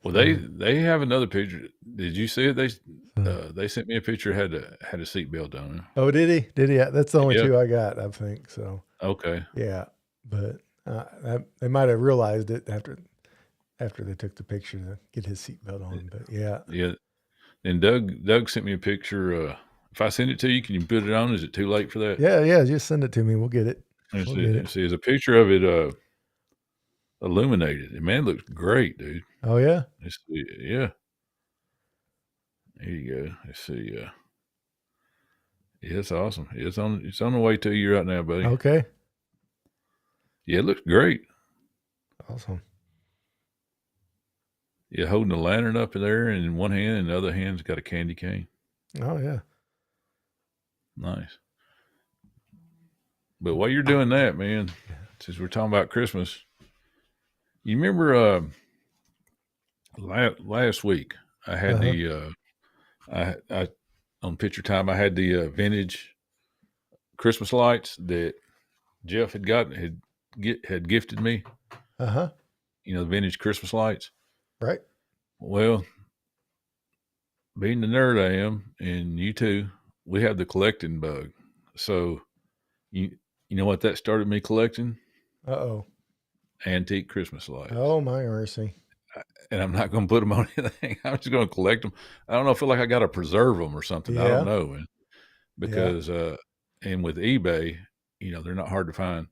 B: Well,
A: So,
B: they have another picture. Did you see it?
A: uh,
B: They sent me a picture. Had a seatbelt on.
A: oh, did he? Did he? That's the only
B: Yep.
A: two I got, I think. So
B: Okay.
A: yeah, but they might have realized it after they took the picture to get his seatbelt on. But yeah,
B: Yeah. And Doug sent me a picture. If I send it to you, can you put it on? Is it too late for that?
A: yeah. Just send it to me. We'll get it. We'll get it.
B: See, there's a picture of it illuminated. And man, it looks great, dude.
A: Oh yeah.
B: Yeah. There you go. Let's see. Yeah, it's awesome. It's on the way to you right now, buddy.
A: Okay.
B: Yeah, it looks great.
A: Awesome.
B: Yeah, holding the lantern up there in one hand, and the other hand's got a candy cane.
A: Oh yeah.
B: Nice. But while you're doing that, man, since we're talking about Christmas, you remember last week I had
A: Uh-huh.
B: I on Picture Time I had the vintage Christmas lights that Jeff had gifted me.
A: Uh-huh.
B: The vintage Christmas lights.
A: Right.
B: Well, being the nerd I am, and you too, we have the collecting bug. So you know what that started me collecting?
A: Uh-oh.
B: Antique Christmas lights.
A: Oh my mercy.
B: And I'm not going to put them on anything. I'm just going to collect them. I don't know. I feel like I got to preserve them or something. I don't
A: Yeah.
B: know, man.
A: Yeah.
B: Because and with eBay, they're not hard to find.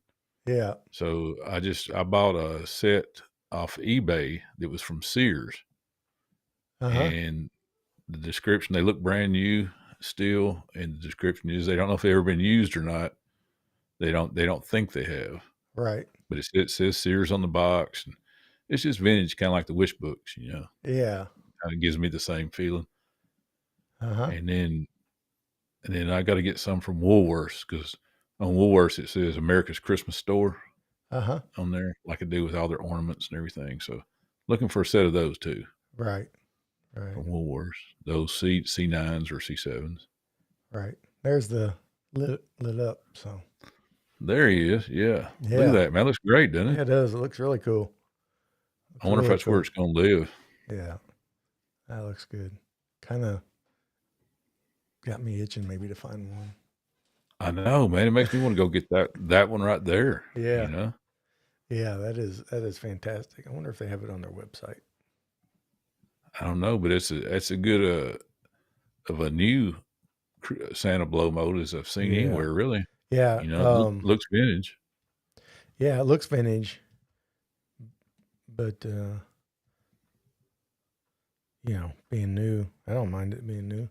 A: Yeah.
B: So I bought a set off eBay that was from Sears,
A: Uh-huh.
B: and the description, they look brand new still, and the description is they don't know if they've ever been used or not. They don't think they have,
A: Right.
B: but it says Sears on the box, and it's just vintage, kind of like the wish books.
A: Yeah.
B: Kind of gives me the same feeling.
A: Uh-huh.
B: And then I got to get some from Woolworths, because on Woolworths it says America's Christmas Store
A: Uh-huh.
B: on there, like I do with all their ornaments and everything. So looking for a set of those too
A: Right. Right.
B: from Woolworths. Those C9s or C7s.
A: Right. There's the lit up. So
B: There he is. Yeah, look at
A: yeah.
B: that, man. Looks great, doesn't
A: Yeah,
B: it?
A: it does. It looks really cool.
B: I
A: Looks
B: wonder if
A: really
B: that's where
A: cool.
B: it's going to live.
A: Yeah. That looks good. Kind of got me itching maybe to find one.
B: I know, man. It makes me want to go get that one right there.
A: Yeah. Yeah, that is fantastic. I wonder if they have it on their website.
B: I don't know, but it's a good of a new Santa blow mode as I've seen
A: Yeah.
B: anywhere, really.
A: Yeah.
B: Looks vintage.
A: Yeah, it looks vintage, but being new, I don't mind it being new.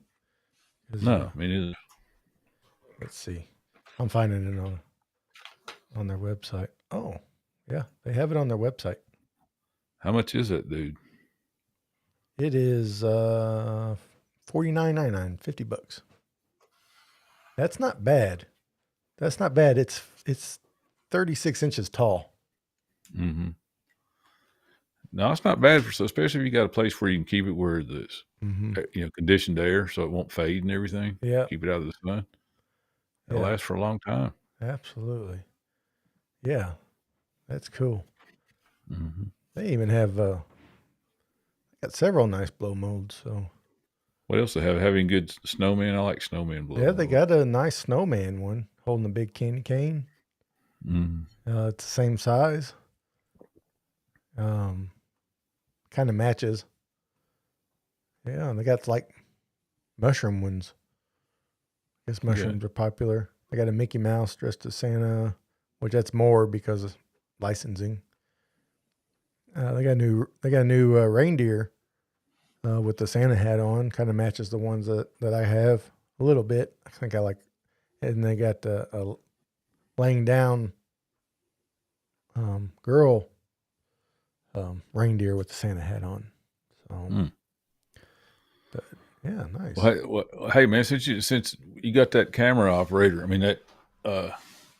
A: 'Cause,
B: No, I mean,
A: let's see. I'm finding it on their website. Oh, yeah, they have it on their website.
B: how much is that, dude?
A: It is $49.99, $50. That's not bad. That's not bad. It's 36 inches tall.
B: Mm-hmm. No, it's not bad especially if you got a place where you can keep it where it's
A: Mm-hmm.
B: conditioned air, so it won't fade and everything.
A: Yeah,
B: Keep it out of the sun. It'll
A: yeah,
B: last for a long time.
A: absolutely. Yeah, that's cool.
B: Mm-hmm.
A: They even have got several nice blow molds. So
B: What else they have? Having good snowman. I like snowman blow
A: yeah, they
B: mold.
A: got a nice snowman one holding a big candy cane.
B: Mm-hmm.
A: It's the same size. Kind of matches. Yeah, and they got like mushroom ones. I guess mushrooms are popular. They got a Mickey Mouse dressed as Santa, which that's more because of licensing. They got a new reindeer with the Santa hat on. Kind of matches the ones that I have a little bit. I think I like. And they got a laying down girl reindeer with the Santa hat on. So, but yeah, nice.
B: Hey man, since you got that camera operator, I mean that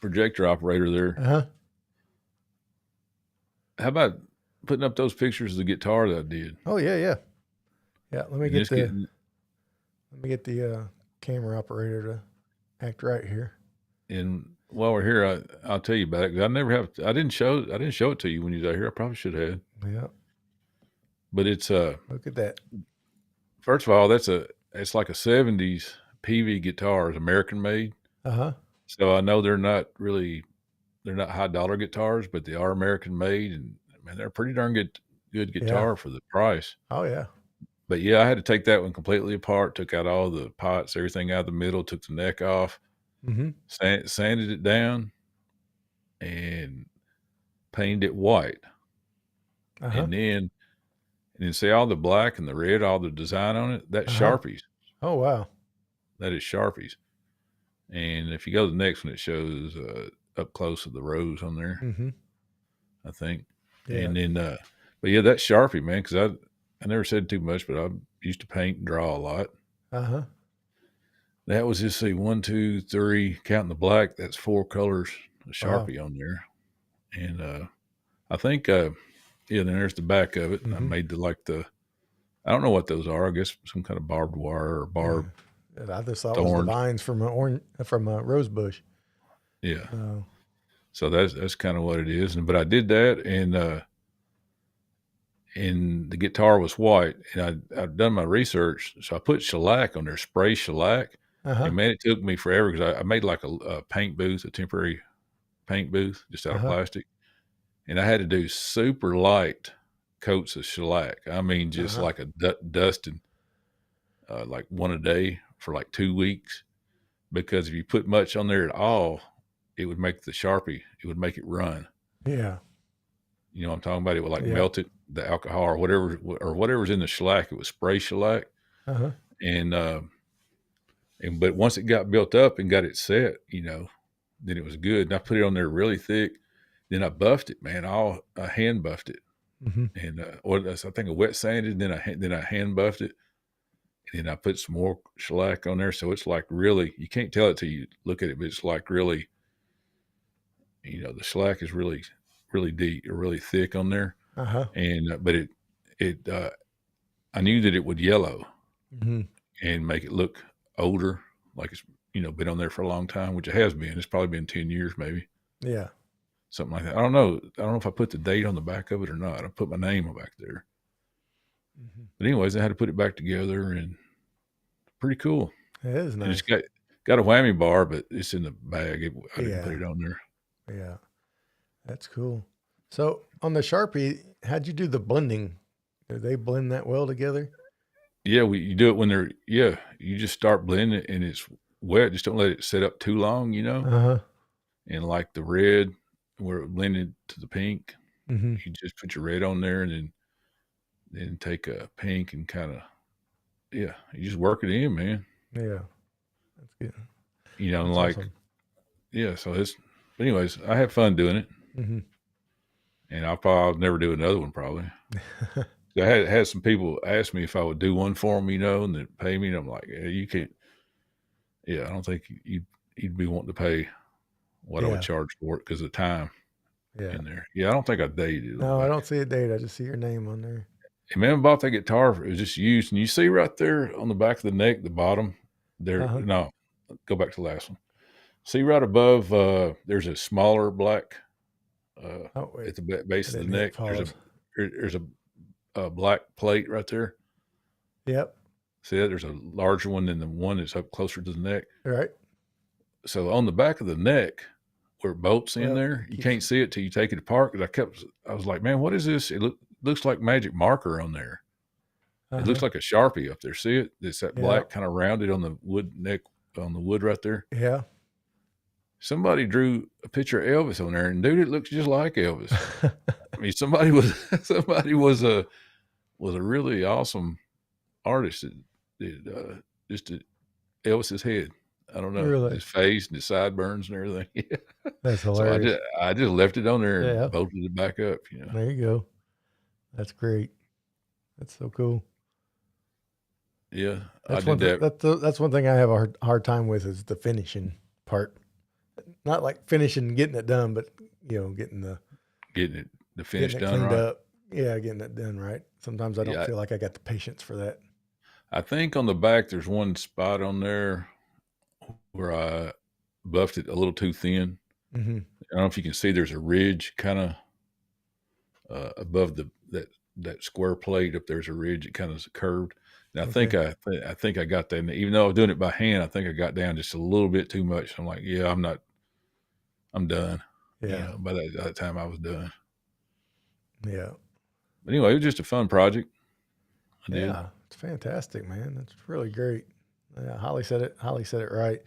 B: projector operator there. How about putting up those pictures of the guitar that I did?
A: Oh yeah. Let me get the camera operator to act right here.
B: And while we're here, I'll tell you about it. 'Cause I didn't show it to you when you was out here. I probably should have.
A: Yeah.
B: But it's
A: look at that.
B: First of all, it's like a 70s PV guitar, it's American made. So I know they're not high dollar guitars, but they are American made, and man, they're a pretty darn good guitar for the price.
A: Oh yeah.
B: But yeah, I had to take that one completely apart, took out all the pots, everything out of the middle, took the neck off, sanded it down, and painted it white. And then see all the black and the red, all the design on it, that's Sharpies.
A: Oh wow.
B: That is Sharpies. And if you go to the next one, it shows up close of the rose on there, I think. Yeah. And then, but yeah, that's Sharpie, man, because I never said too much, but I used to paint and draw a lot. That was just 1, 2, 3, counting the black. That's 4 colors of Sharpie on there. And I think, then there's the back of it. And I made I don't know what those are. I guess some kind of barbed wire or barb.
A: Yeah. I just thought it was the vines from a rose bush.
B: Yeah. So that's kind of what it is. But I did that, and the guitar was white, and I'd done my research, so I put shellac on there, spray shellac. And man, it took me forever because I made like a paint booth, a temporary paint booth, just out of plastic, and I had to do super light coats of shellac. I mean, just like a dusting, like one a day for like 2 weeks, because if you put much on there at all, it would make the Sharpie, it would make it run.
A: Yeah.
B: You know what I'm talking about? It would like melt it, the alcohol or whatever's in the shellac, it would spray shellac. And but once it got built up and got it set, then it was good. And I put it on there really thick. Then I buffed it, man. I hand buffed it. And I think I wet sanded, then I hand buffed it. And then I put some more shellac on there. So it's like really, you can't tell it till you look at it, but it's like really, the shellac is really, really deep or really thick on there. And, but I knew that it would yellow and make it look older, like it's, been on there for a long time, which it has been. It's probably been 10 years, maybe.
A: Yeah.
B: Something like that. I don't know if I put the date on the back of it or not. I put my name back there. But anyways, I had to put it back together, and pretty cool.
A: It is nice.
B: And it's got a whammy bar, but it's in the bag. I didn't put it on there.
A: Yeah. That's cool. So on the Sharpie, how'd you do the blending? Do they blend that well together?
B: Yeah, you do it when you just start blending it and it's wet. Just don't let it sit up too long, And like the red, where it blended to the pink, you just put your red on there, and then take a pink and kind of, you just work it in, man.
A: Yeah, that's good.
B: That's awesome. So but anyways, I had fun doing it. And I'll never do another one probably. I had some people ask me if I would do one for them, and then pay me. And I'm like, you can't. Yeah, I don't think you'd be wanting to pay what I would charge for it because of the time in there. Yeah, I don't think I dated it.
A: No, I don't see a date. I just see your name on there.
B: And man, I bought that guitar. It was just used. And you see right there on the back of the neck, the bottom there. No, go back to the last one. See right above, there's a smaller black at the base of the neck. There's a black plate right there.
A: Yep.
B: See that? There's a larger one than the one that's up closer to the neck.
A: Right.
B: So on the back of the neck, where it bolts in there, you can't see it till you take it apart. Because I was like, man, what is this? It looks like magic marker on there. It looks like a Sharpie up there. See it? It's that
A: Yeah.
B: black kind of rounded on the wood neck on the wood right there.
A: Yeah.
B: Somebody drew a picture of Elvis on there, and dude, it looks just like Elvis. I mean, somebody was a really awesome artist that did just did Elvis's head. I don't know,
A: Really?
B: his face and his sideburns and everything. Yeah.
A: That's
B: So
A: hilarious.
B: I just left it on there
A: Yeah.
B: and bolted it back up. You know.
A: There you go. That's great. That's so cool.
B: Yeah,
A: That's
B: I did that.
A: That's one thing I have a hard time with is the finishing part. Not like finishing and getting it done, but getting the
B: finish done
A: cleaned
B: right.
A: up. Yeah, getting it done right. Sometimes I don't
B: Yeah,
A: feel like I got the patience for that.
B: I think on the back there's one spot on there where I buffed it a little too thin.
A: Mm-hmm.
B: I don't know if you can see there's a ridge kind of above that square plate up there's a ridge. It kind of curved. And I think I got that. And even though I was doing it by hand, I think I got down just a little bit too much. I'm like, yeah, I'm done.
A: Yeah.
B: By that time I was done.
A: Yeah.
B: But anyway, it was just a fun project. I did.
A: Yeah, it's fantastic, man. That's really great. Yeah, Holly said it right.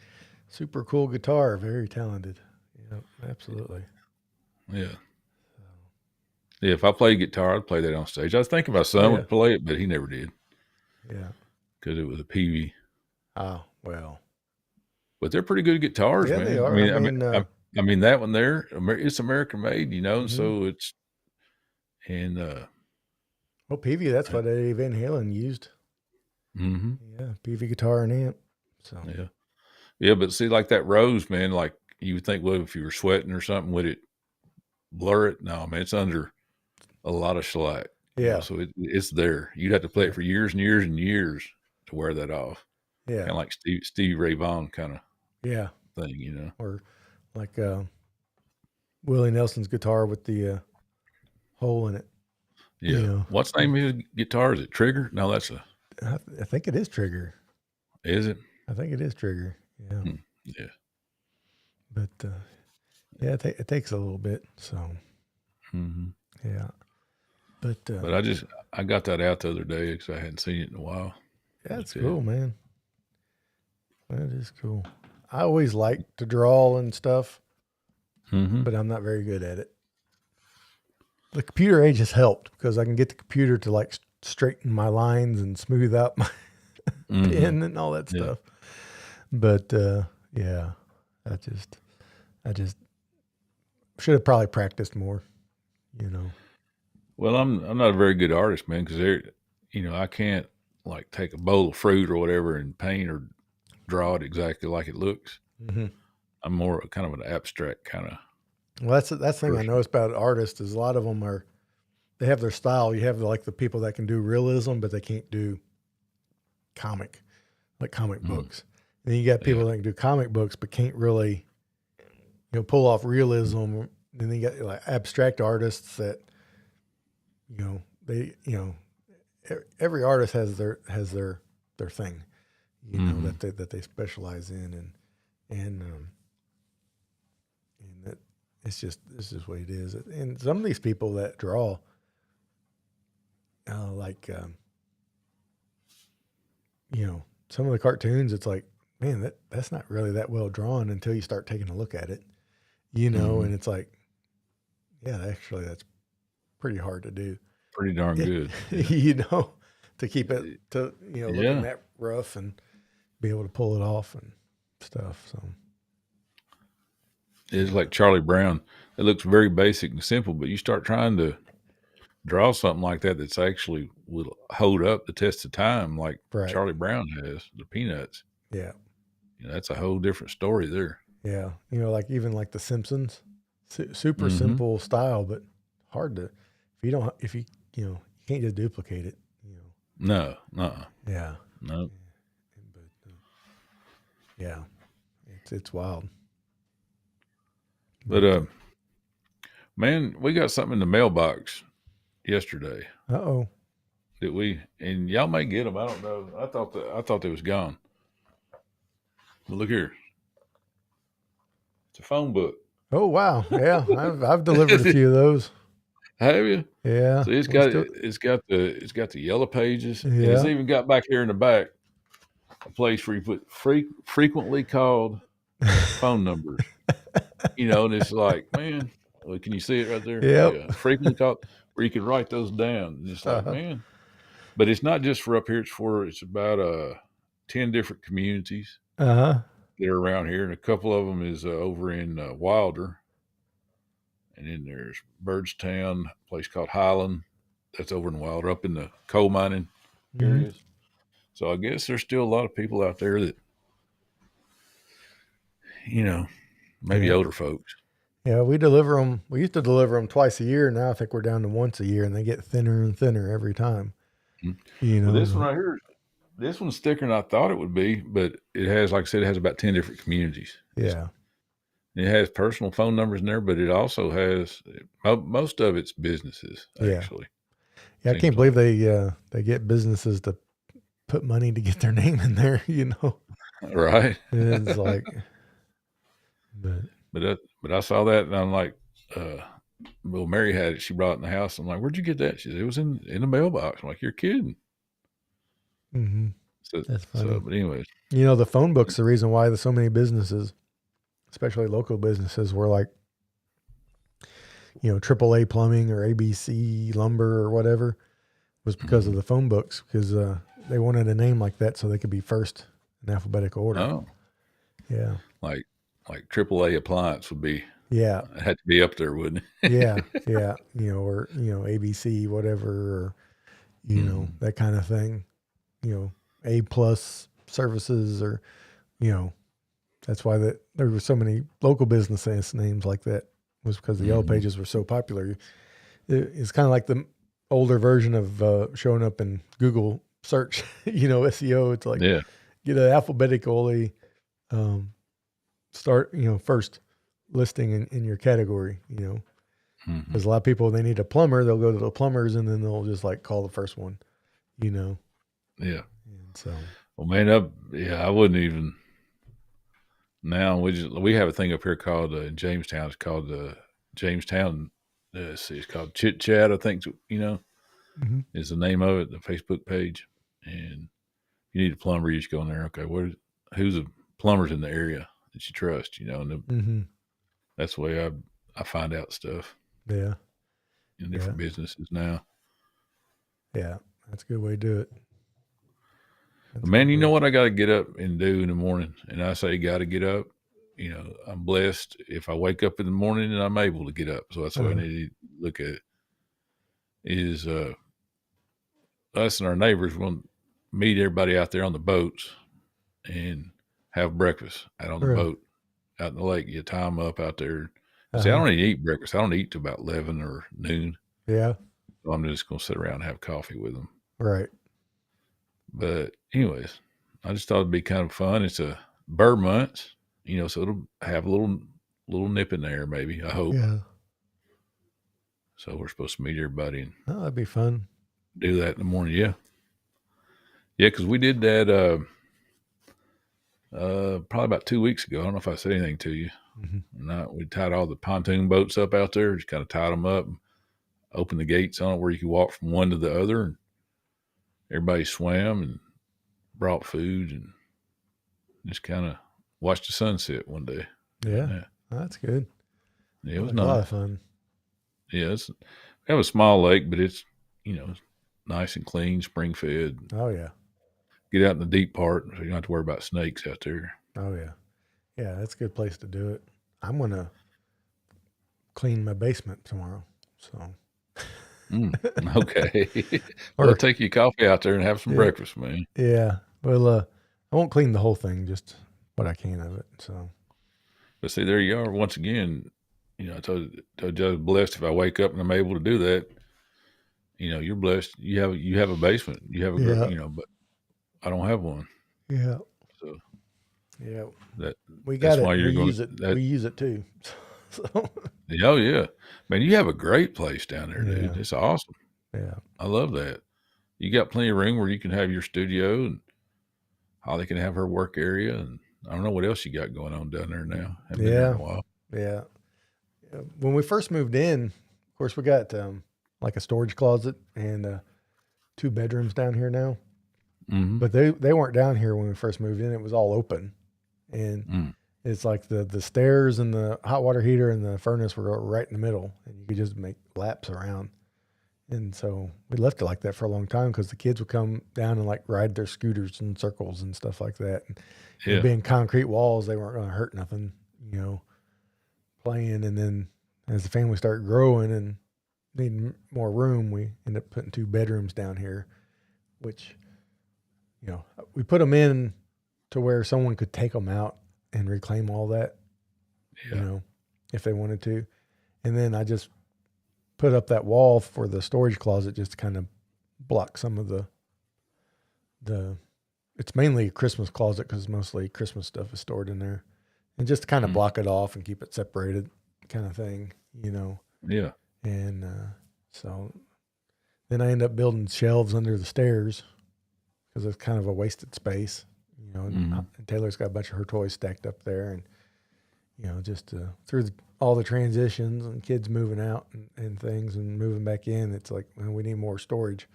A: Super cool guitar, very talented. Yeah, absolutely.
B: Yeah. Yeah, if I played guitar, I'd play that on stage. I was thinking my son would play it, but he never did.
A: Yeah.
B: Because it was a PV.
A: Oh, well.
B: But they're pretty good guitars,
A: Yeah,
B: man.
A: they are.
B: I mean that one there, it's American made,
A: Mm-hmm.
B: so it's
A: well, PV, that's what Eddie Van Halen used.
B: Mm-hmm.
A: Yeah, PV guitar and amp. So
B: yeah, but see, like that rose, man, like you would think, well, if you were sweating or something, would it blur it? No, man, it's under a lot of shellac.
A: Yeah,
B: so it's there. You'd have to play it for years and years and years to wear that off.
A: Yeah,
B: kind of like Stevie Ray Vaughan kind of thing,
A: or like Willie Nelson's guitar with the hole in it.
B: Yeah. What's the name of his guitar? Is it Trigger? No, that's
A: I think it is Trigger.
B: Is it?
A: I think it is Trigger. Yeah.
B: Yeah.
A: But it takes a little bit. So.
B: Mm-hmm.
A: Yeah. But
B: I got that out the other day because I hadn't seen it in a while.
A: That's cool, man. That is cool. I always like to draw and stuff, but I'm not very good at it. The computer age has helped because I can get the computer to like straighten my lines and smooth out my pen and all that stuff. But I just should have probably practiced more,
B: Well, I'm not a very good artist, man, because I can't like take a bowl of fruit or whatever and paint or draw it exactly like it looks.
A: Mm-hmm.
B: I'm more kind of an abstract kind of.
A: Well, that's the thing I noticed about artists is a lot of them they have their style. You have the people that can do realism, but they can't do comic books. And then you got people that can do comic books, but can't really, pull off realism. And then you got like abstract artists that, every artist has their thing, that they specialize in, and that it's just what it is. And some of these people that draw, some of the cartoons, it's like, man, that's not really that well drawn until you start taking a look at it, and it's like, yeah, actually that's pretty hard to do.
B: Pretty darn good.
A: To keep it looking that rough and be able to pull it off and stuff. So
B: it's like Charlie Brown. It looks very basic and simple, but you start trying to draw something like that that's actually will hold up the test of time, like Charlie Brown has the Peanuts.
A: Yeah,
B: that's a whole different story there.
A: Yeah, like even like the Simpsons, super simple style, but hard to if you can't just duplicate it.
B: No,
A: Yeah,
B: no.
A: But it's wild.
B: But man, we got something in the mailbox yesterday.
A: Uh-oh.
B: Did we? And y'all may get them. I don't know. I thought they was gone. But look here. It's a phone book.
A: Oh wow! Yeah, I've delivered a few of those.
B: Have you?
A: Yeah,
B: So
A: we still.
B: it's got the yellow pages, and it's
A: Yeah.
B: even got back here in the back a place where you put frequently called phone numbers. And it's like, man, well, can you see it right there?
A: Yep.
B: Yeah, frequently called, where you can write those down. And it's like,
A: Uh-huh.
B: man, but it's not just for up here. It's about 10 different communities
A: Uh-huh.
B: that are around here, and a couple of them is over in Wilder, and then there's Birdstown, a place called Highland, that's over in Wilder, up in the coal mining
A: Hmm.
B: areas. So I guess there's still a lot of people out there that, you know, maybe
A: Yeah.
B: older folks.
A: Yeah, we deliver them. We used to deliver them twice a year. Now I think we're down to once a year, and they get thinner and thinner every time.
B: Mhm.
A: You
B: Well,
A: know.
B: this one right here, this one's thicker than I thought it would be, but it has, like I said, it has about 10 different communities.
A: Yeah.
B: It has personal phone numbers in there, but it also has most of it's businesses,
A: Yeah.
B: actually.
A: Yeah. I can't
B: Seems
A: believe
B: like.
A: they get businesses to put money to get their name in there.
B: Right.
A: It's like, but
B: But I saw that and I'm like, uh, well, Mary had it. She brought it in the house. I'm like, where'd you get that? She said, it was in the mailbox. I'm like, you're kidding.
A: hmm
B: So,
A: that's funny.
B: but anyways.
A: The phone book's the reason why there's so many businesses, especially local businesses, were like, AAA plumbing or ABC lumber or whatever, was because of the phone books, because they wanted a name like that so they could be first in alphabetical order.
B: Oh,
A: Yeah.
B: like AAA appliance would be,
A: Yeah.
B: it had to be up there, wouldn't it?
A: Yeah. Yeah. Or, ABC, whatever, or, that kind of thing, A plus services, or, that's why there were so many local business names like that, was because the yellow pages were so popular. It's kind of like the older version of showing up in Google search, SEO. It's like,
B: Yeah.
A: get an alphabetically start, first listing in your category, because a lot of people, they need a plumber, they'll go to the plumbers and then they'll just like call the first one,
B: Yeah.
A: And so,
B: Well, man, I wouldn't even. Now we have a thing up here called in Jamestown. It's called Jamestown. It's called Chit Chat. I think is the name of it. The Facebook page, and if you need a plumber, you just go in there. Okay, who's the plumbers in the area that you trust? And that's the way I find out stuff
A: yeah,
B: in different businesses now.
A: Yeah, that's a good way to do it.
B: But man, you know what I got to get up and do in the morning? And I say got to get up. I'm blessed if I wake up in the morning and I'm able to get up. So that's what I need to look at. Is us and our neighbors will meet everybody out there on the boats and have breakfast out on the boat out in the lake. You tie them up out there. See, I don't even eat breakfast. I don't eat till about 11 or noon.
A: Yeah.
B: So I'm just going to sit around and have coffee with them.
A: Right.
B: But anyways, I just thought it'd be kind of fun. It's a bird month, so it'll have a little nip in there, maybe, I hope.
A: Yeah.
B: So we're supposed to meet everybody and
A: that'd be fun.
B: Do that in the morning. Yeah. Yeah. Cause we did that, probably about 2 weeks ago. I don't know if I said anything to you. We tied all the pontoon boats up out there, just kind of tied them up, opened the gates on it where you could walk from one to the other, and everybody swam and brought food and just kind of watched the sunset one day.
A: Yeah. That's good.
B: Yeah, it was
A: a
B: nice.
A: lot of fun.
B: Yeah. We have a small lake, but it's, nice and clean, spring fed.
A: Oh yeah.
B: Get out in the deep part so you don't have to worry about snakes out there.
A: Oh yeah. Yeah, that's a good place to do it. I'm gonna clean my basement tomorrow. So
B: okay. I'll take you coffee out there and have some breakfast, man.
A: Yeah. Well, I won't clean the whole thing, just what I can of it. So,
B: but see, there you are once again. I told you I was blessed if I wake up and I'm able to do that. You're blessed. You have a basement. You have a but I don't have one.
A: Yeah.
B: So
A: yeah,
B: we got it.
A: We use it. We use it too. So.
B: Oh yeah, man, you have a great place down there, dude. It's awesome.
A: Yeah,
B: I love that. You got plenty of room where you can have your studio, and Holly can have her work area, and I don't know what else you got going on down there now. Haven't been there in a while.
A: Yeah. When we first moved in, of course, we got like a storage closet and 2 bedrooms down here now.
B: Mm-hmm.
A: But they weren't down here when we first moved in. It was all open, and
B: Mm.
A: it's like the stairs and the hot water heater and the furnace were right in the middle, and you could just make laps around. And so we left it like that for a long time because the kids would come down and like ride their scooters in circles and stuff like that. And,
B: Yeah.
A: being concrete walls, they weren't going to hurt nothing, playing. And then as the family started growing and needing more room, we ended up putting 2 bedrooms down here, which, we put them in to where someone could take them out and reclaim all that,
B: Yeah.
A: if they wanted to. And then I just put up that wall for the storage closet just to kind of block some of the it's mainly a Christmas closet because mostly Christmas stuff is stored in there, and just to kind of
B: Mm.
A: block it off and keep it separated kind of thing,
B: Yeah.
A: and so then I end up building shelves under the stairs because it's kind of a wasted space,
B: Mm-hmm.
A: and Taylor's got a bunch of her toys stacked up there, and just through all the transitions and kids moving out and things and moving back in, it's like, well, we need more storage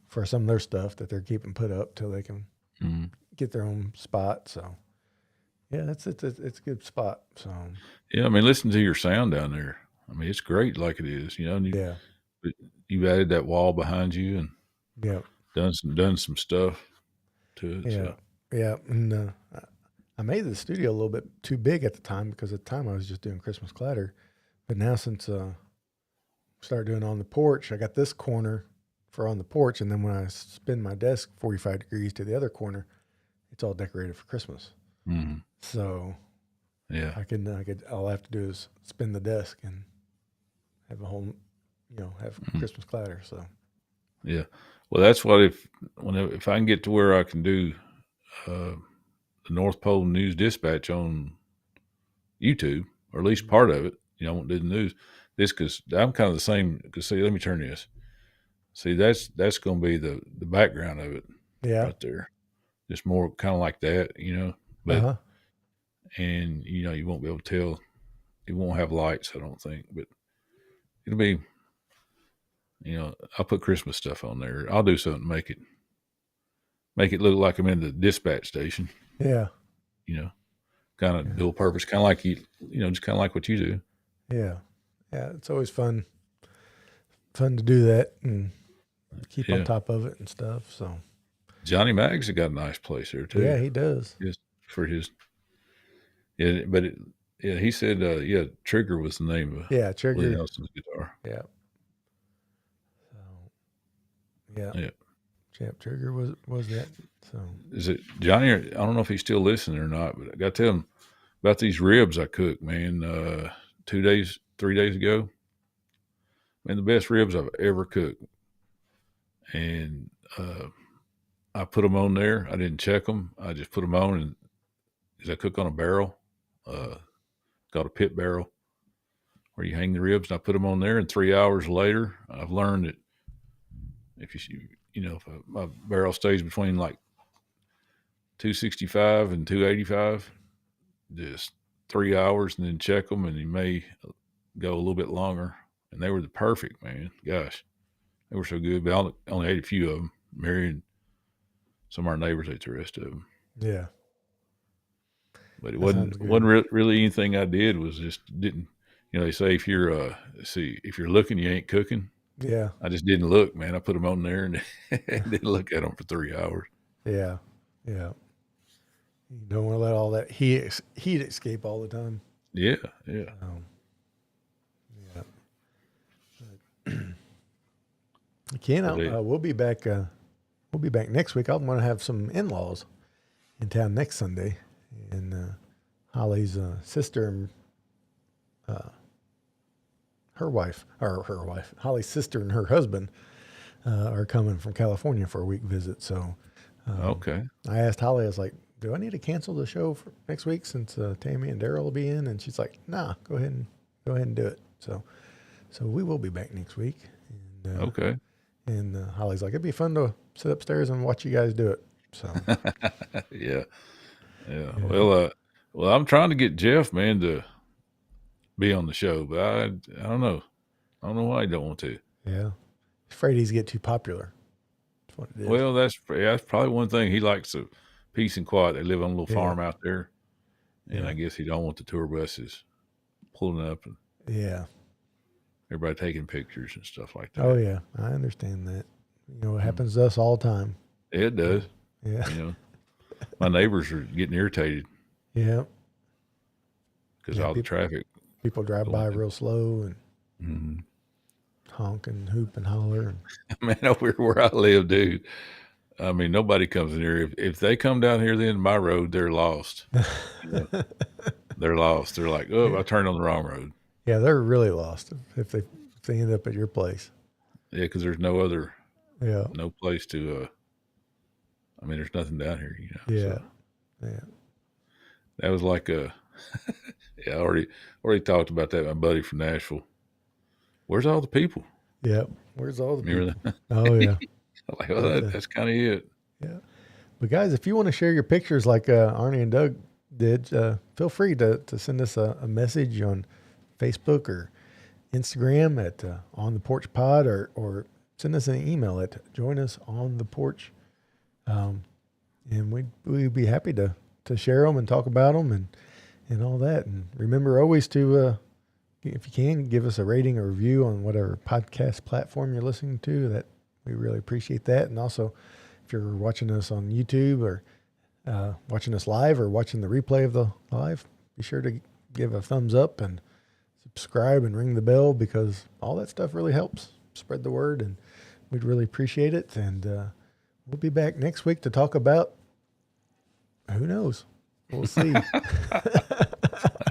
A: for some of their stuff that they're keeping put up till they can
B: Mm-hmm.
A: get their own spot. So yeah, it's a good spot. So
B: Yeah. I mean, listen to your sound down there. I mean, it's great like it is, and
A: yeah,
B: you've added that wall behind you and
A: yeah,
B: done some stuff to it.
A: yeah,
B: So
A: yeah. And I made the studio a little bit too big at the time because at the time I was just doing Christmas clatter. But now since started doing on the porch, I got this corner for on the porch, and then when I spin my desk 45 degrees to the other corner, it's all decorated for Christmas.
B: mm-hmm.
A: So
B: Yeah.
A: all I have to do is spin the desk and have a whole, have
B: Mhm.
A: Christmas clatter. So
B: Yeah. Well, that's what if I can get to where I can do the North Pole News Dispatch on YouTube, or at least part of it, I won't do the news. This because I'm kind of the same. Because see, let me turn this. See, that's going to be the background of it
A: yeah,
B: right there. Just more kind of like that, But
A: uh-huh.
B: and you won't be able to tell. It won't have lights, I don't think, but it'll be. I'll put Christmas stuff on there. I'll do something to make it look like I'm in the dispatch station.
A: Yeah,
B: Kind of dual purpose, kind of like just kind of like what you do.
A: yeah, yeah. It's always fun to do that and keep on
B: Yeah.
A: top of it and stuff. So
B: Johnny Maggs has got a nice place there too.
A: yeah, he does.
B: Just for his, he said, Trigger was the name of
A: Yeah,
B: Willie
A: Trigger.
B: Nelson's guitar.
A: Yeah. So yeah,
B: Yeah.
A: Champ Trigger was that. So
B: Is it Johnny? I don't know if he's still listening or not, but I got to tell him about these ribs I cooked, man. 3 days ago. Man, the best ribs I've ever cooked. And I put them on there. I didn't check them. I just put them on, and because I cook on a barrel, called a pit barrel, where you hang the ribs. And I put them on there, and 3 hours later, I've learned that if if my barrel stays between like 265 and 285, just 3 hours, and then check them, and you may go a little bit longer. And they were the perfect, man. Gosh, they were so good. But I only ate a few of them. Mary and some of our neighbors ate the rest of them.
A: yeah,
B: But it
A: that sounds
B: wasn't
A: good.
B: really anything I did. Was just didn't. They say if you're if you're looking, you ain't cooking.
A: Yeah,
B: I just didn't look, man. I put them on there and didn't look at them for 3 hours.
A: yeah, yeah. You don't want to let all that heat escape all the time.
B: Yeah, yeah.
A: Yeah. Ken,
B: But
A: we'll be back. We'll be back next week. I'm going to have some in-laws in town next Sunday, and Holly's sister and Holly's sister and her husband are coming from California for a week visit. So
B: okay.
A: I asked Holly, I was like, do I need to cancel the show for next week since Tammy and Daryl will be in? And she's like, nah, go ahead and do it. So we will be back next week. And,
B: Okay.
A: And Holly's like, it'd be fun to sit upstairs and watch you guys do it. So
B: Yeah. Yeah. Well, I'm trying to get Jeff, man, to be on the show, but I don't know. I don't know why he don't want to.
A: Yeah. Afraid he's get too popular. That's what it is.
B: Well, that's probably one thing. He likes the peace and quiet. They live on a little
A: Yeah.
B: farm out there, and
A: Yeah.
B: I guess he don't want the tour buses pulling up and
A: Yeah.
B: everybody taking pictures and stuff like that.
A: Oh yeah. I understand that. You know, it
B: Mm.
A: happens to us all the time.
B: It does.
A: Yeah.
B: You know, my neighbors are getting irritated
A: Yeah.
B: because
A: Yeah,
B: all the traffic.
A: People drive
B: going
A: by
B: in.
A: real slow and
B: Mhm.
A: honk and hoop and holler. And,
B: Man, over here where I live, dude. I mean, nobody comes in here. If they come down here, then my road, they're lost. You know, they're lost. They're like, oh, I turned on the wrong road.
A: yeah, they're really lost if they end up at your place.
B: Yeah, because there's no other,
A: Yeah.
B: no place to. I mean, there's nothing down here. You know.
A: Yeah.
B: So
A: Yeah.
B: that was like a. Yeah, I already talked about that. My buddy from Nashville. Where's all the people?
A: Yeah. Where's all the
B: Remember
A: people?
B: that?
A: Oh yeah.
B: I'm like, oh, that's kind of it.
A: Yeah. But guys, if you want to share your pictures like Arnie and Doug did, feel free to send us a message on Facebook or Instagram at On the Porch Pod, or send us an email at Join Us on the Porch, and we'd be happy to share them and talk about them and all that. And remember always to, if you can, give us a rating or review on whatever podcast platform you're listening to. That we really appreciate that. And also, if you're watching us on YouTube or watching us live or watching the replay of the live, be sure to give a thumbs up and subscribe and ring the bell, because all that stuff really helps spread the word, and we'd really appreciate it. And we'll be back next week to talk about, who knows? We'll see.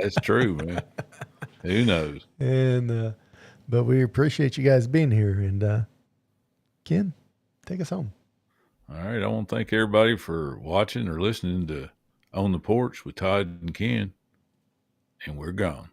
B: That's true, man. Who knows?
A: And but we appreciate you guys being here. And Ken, take us home.
B: All right. I want to thank everybody for watching or listening to On the Porch with Todd and Ken. And we're gone.